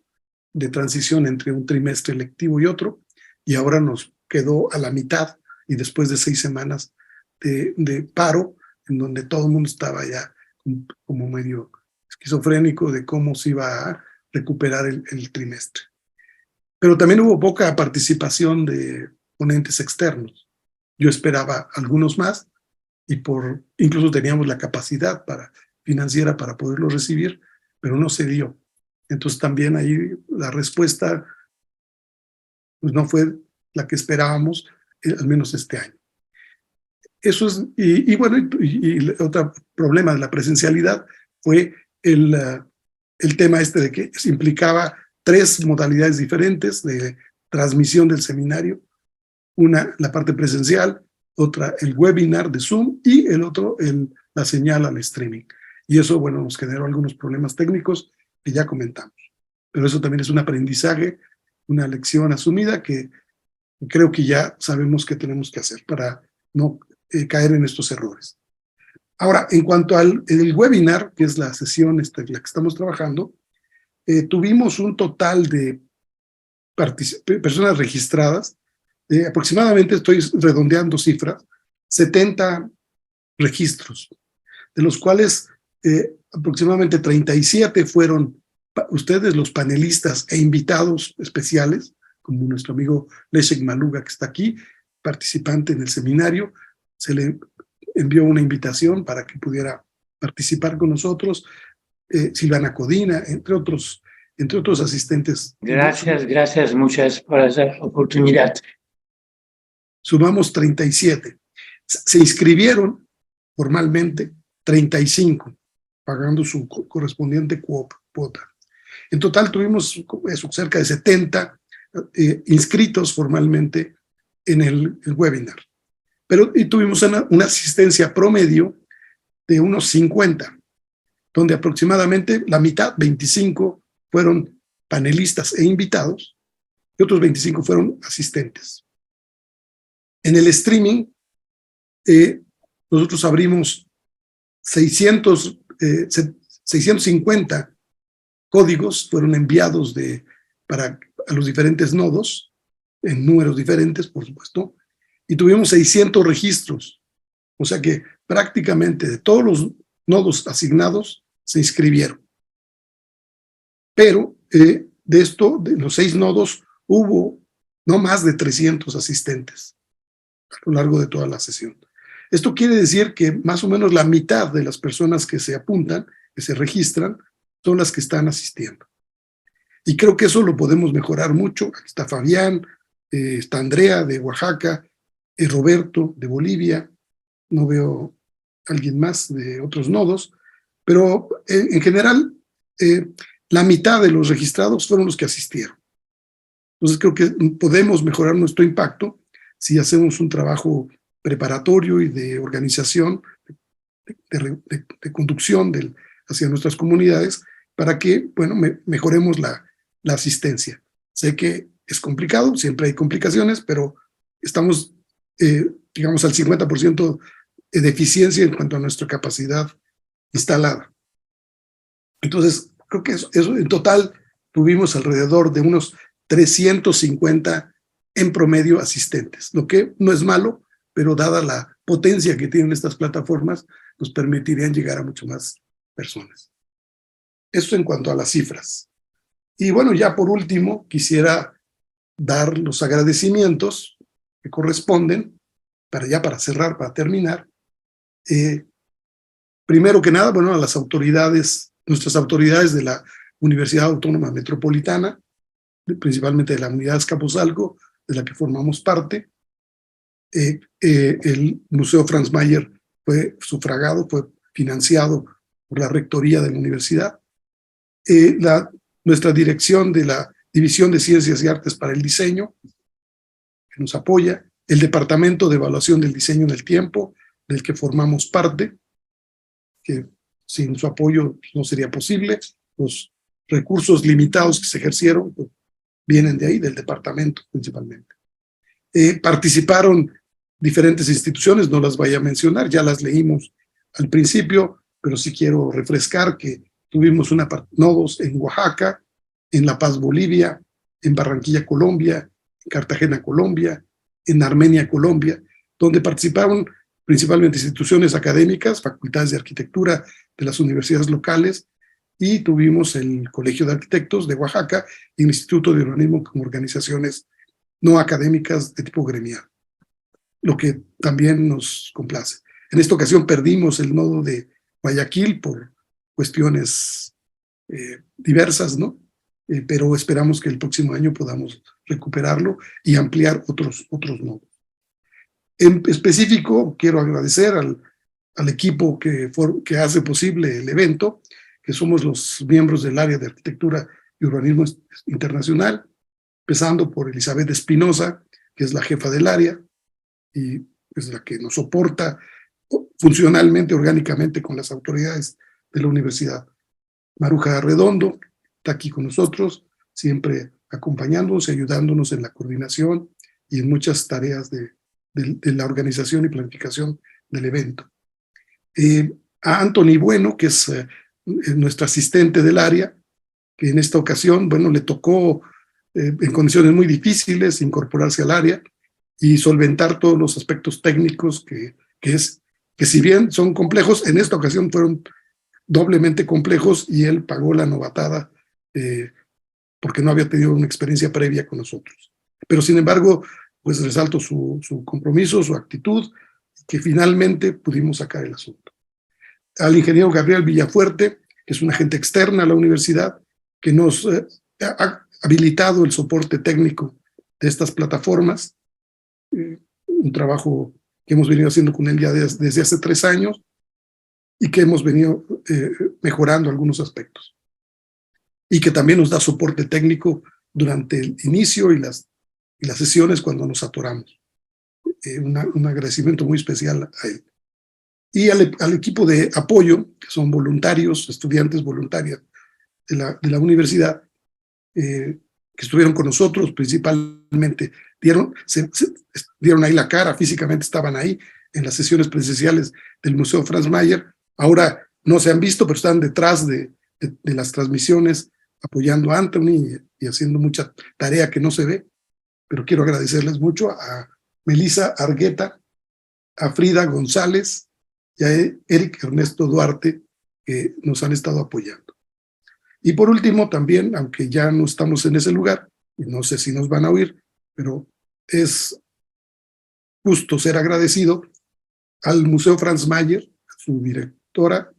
S4: de transición entre un trimestre lectivo y otro, y ahora nos quedó a la mitad, y después de 6 semanas de paro, en donde todo el mundo estaba ya como medio esquizofrénico de cómo se iba a recuperar el trimestre. Pero también hubo poca participación de ponentes externos. Yo esperaba algunos más, y incluso teníamos la capacidad financiera para poderlos recibir, pero no se dio. Entonces también ahí la respuesta pues no fue la que esperábamos, al menos este año. Eso es, y bueno, y otro problema de la presencialidad fue el tema de que se implicaba 3 modalidades diferentes de transmisión del seminario. Una, la parte presencial, otra, el webinar de Zoom, y el otro, la señal al streaming. Y eso, bueno, nos generó algunos problemas técnicos que ya comentamos. Pero eso también es un aprendizaje, una lección asumida que creo que ya sabemos qué tenemos que hacer para no caer en estos errores. Ahora, en cuanto al webinar, que es la sesión en la que estamos trabajando, tuvimos un total de personas registradas, aproximadamente, estoy redondeando cifras, 70 registros, de los cuales aproximadamente 37 fueron ustedes, los panelistas e invitados especiales, como nuestro amigo Leszek Maluga, que está aquí, participante en el seminario. Se le envió una invitación para que pudiera participar con nosotros, Silvana Codina, entre otros asistentes.
S8: Gracias muchas por esa oportunidad.
S4: Sumamos 37. Se inscribieron formalmente 35, pagando su correspondiente cuota. En total tuvimos cerca de 70 inscritos formalmente en el webinar. Y tuvimos una asistencia promedio de unos 50, donde aproximadamente la mitad, 25, fueron panelistas e invitados, y otros 25 fueron asistentes. En el streaming, nosotros abrimos 650 códigos, fueron enviados a los diferentes nodos, en números diferentes, por supuesto, y tuvimos 600 registros. O sea que prácticamente de todos los nodos asignados se inscribieron. Pero de los 6 nodos, hubo no más de 300 asistentes a lo largo de toda la sesión. Esto quiere decir que más o menos la mitad de las personas que se apuntan, que se registran, son las que están asistiendo. Y creo que eso lo podemos mejorar mucho. Aquí está Fabián, está Andrea de Oaxaca, Roberto de Bolivia, no veo a alguien más de otros nodos, pero en general la mitad de los registrados fueron los que asistieron. Entonces creo que podemos mejorar nuestro impacto si hacemos un trabajo preparatorio y de organización, de conducción hacia nuestras comunidades, para que, bueno, mejoremos la asistencia. Sé que es complicado, siempre hay complicaciones, pero estamos, digamos, al 50% de eficiencia en cuanto a nuestra capacidad instalada. Entonces, creo que eso en total tuvimos alrededor de unos 350 en promedio asistentes, lo que no es malo, pero dada la potencia que tienen estas plataformas, nos permitirían llegar a mucho más personas. Esto en cuanto a las cifras. Y bueno, ya por último, quisiera dar los agradecimientos que corresponden, para cerrar, para terminar. Primero que nada, bueno, a las autoridades, nuestras autoridades de la Universidad Autónoma Metropolitana, principalmente de la Unidad Azcapotzalco, de la que formamos parte. El Museo Franz Mayer fue sufragado, fue financiado por la Rectoría de la Universidad. Nuestra dirección de la División de Ciencias y Artes para el Diseño, que nos apoya. El Departamento de Evaluación del Diseño en el Tiempo, del que formamos parte, que sin su apoyo no sería posible. Los recursos limitados que se ejercieron pues, vienen de ahí, del departamento principalmente. Participaron diferentes instituciones, no las voy a mencionar, ya las leímos al principio, pero sí quiero refrescar que tuvimos nodos en Oaxaca, en La Paz, Bolivia, en Barranquilla, Colombia, en Cartagena, Colombia, en Armenia, Colombia, donde participaron principalmente instituciones académicas, facultades de arquitectura de las universidades locales, y tuvimos el Colegio de Arquitectos de Oaxaca y el Instituto de Urbanismo como organizaciones no académicas de tipo gremial, lo que también nos complace. En esta ocasión perdimos el nodo de Guayaquil por cuestiones diversas, ¿no? Pero esperamos que el próximo año podamos recuperarlo y ampliar otros nodos. En específico, quiero agradecer al equipo que hace posible el evento, que somos los miembros del área de Arquitectura y Urbanismo Internacional, empezando por Elizabeth Espinosa, que es la jefa del área y es la que nos soporta funcionalmente, orgánicamente con las autoridades de la universidad. Maruja Redondo está aquí con nosotros, siempre acompañándonos y ayudándonos en la coordinación y en muchas tareas de la organización y planificación del evento. A Anthony Bueno, que es nuestro asistente del área, que en esta ocasión, bueno, le tocó en condiciones muy difíciles incorporarse al área y solventar todos los aspectos técnicos que si bien son complejos, en esta ocasión fueron doblemente complejos y él pagó la novatada porque no había tenido una experiencia previa con nosotros. Pero sin embargo, pues resalto su compromiso, su actitud, que finalmente pudimos sacar el asunto. Al ingeniero Gabriel Villafuerte, que es un agente externa a la universidad, que nos ha habilitado el soporte técnico de estas plataformas, un trabajo que hemos venido haciendo con él ya desde hace 3 años y que hemos venido mejorando algunos aspectos. Y que también nos da soporte técnico durante el inicio y las sesiones cuando nos atoramos. Un agradecimiento muy especial a él. Y al equipo de apoyo, que son voluntarios, estudiantes voluntarias de la universidad, que estuvieron con nosotros, principalmente dieron ahí la cara, físicamente estaban ahí en las sesiones presenciales del Museo Franz Mayer. Ahora no se han visto, pero están detrás de las transmisiones, apoyando a Anthony y haciendo mucha tarea que no se ve. Pero quiero agradecerles mucho a Melissa Argueta, a Frida González y a Eric Ernesto Duarte, que nos han estado apoyando. Y por último, también, aunque ya no estamos en ese lugar, y no sé si nos van a oír, pero es justo ser agradecido al Museo Franz Mayer, a su directora,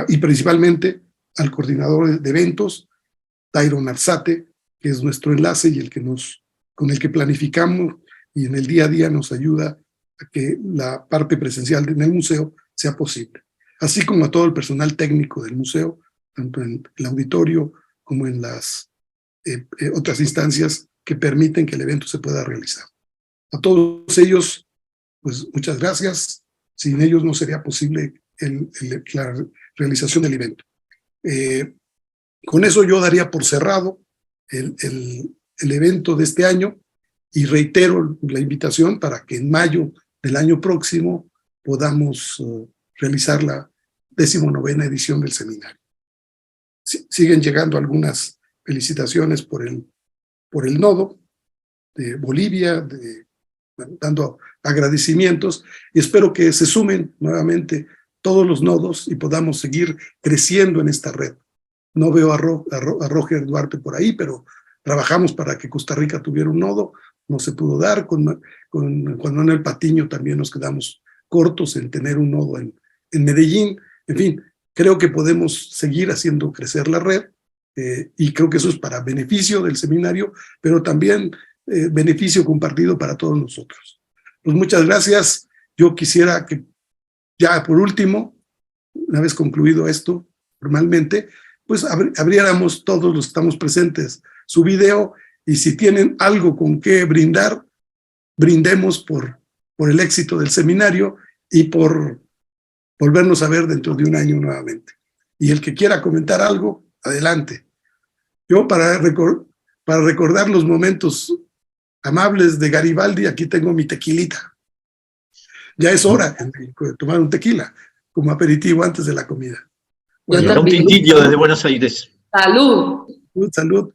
S4: y principalmente al coordinador de eventos, Tyron Arzate, que es nuestro enlace y con el que planificamos y en el día a día nos ayuda a que la parte presencial en el museo sea posible. Así como a todo el personal técnico del museo, tanto en el auditorio como en las otras instancias que permiten que el evento se pueda realizar. A todos ellos, pues muchas gracias. Sin ellos no sería posible la realización del evento. Con eso yo daría por cerrado el evento de este año y reitero la invitación para que en mayo del año próximo podamos realizar la 19ª edición del seminario. Siguen llegando algunas felicitaciones por el nodo de Bolivia, dando agradecimientos, y espero que se sumen nuevamente todos los nodos y podamos seguir creciendo en esta red. No veo a Roger Duarte por ahí, pero trabajamos para que Costa Rica tuviera un nodo, no se pudo dar, con Juan Manuel Patiño también nos quedamos cortos en tener un nodo en Medellín. En fin, creo que podemos seguir haciendo crecer la red, y creo que eso es para beneficio del seminario, pero también beneficio compartido para todos nosotros. Pues muchas gracias. Yo quisiera que ya por último, una vez concluido esto formalmente, pues abriéramos todos los que estamos presentes su video, y si tienen algo con qué brindar, brindemos por el éxito del seminario y por volvernos a ver dentro de un año nuevamente. Y el que quiera comentar algo, adelante. Yo para recordar los momentos amables de Garibaldi, aquí tengo mi tequilita. Ya es hora de tomar un tequila como aperitivo antes de la comida.
S6: Yo
S3: Un
S6: también.
S3: tintillo desde Buenos Aires.
S6: Salud.
S4: Salud.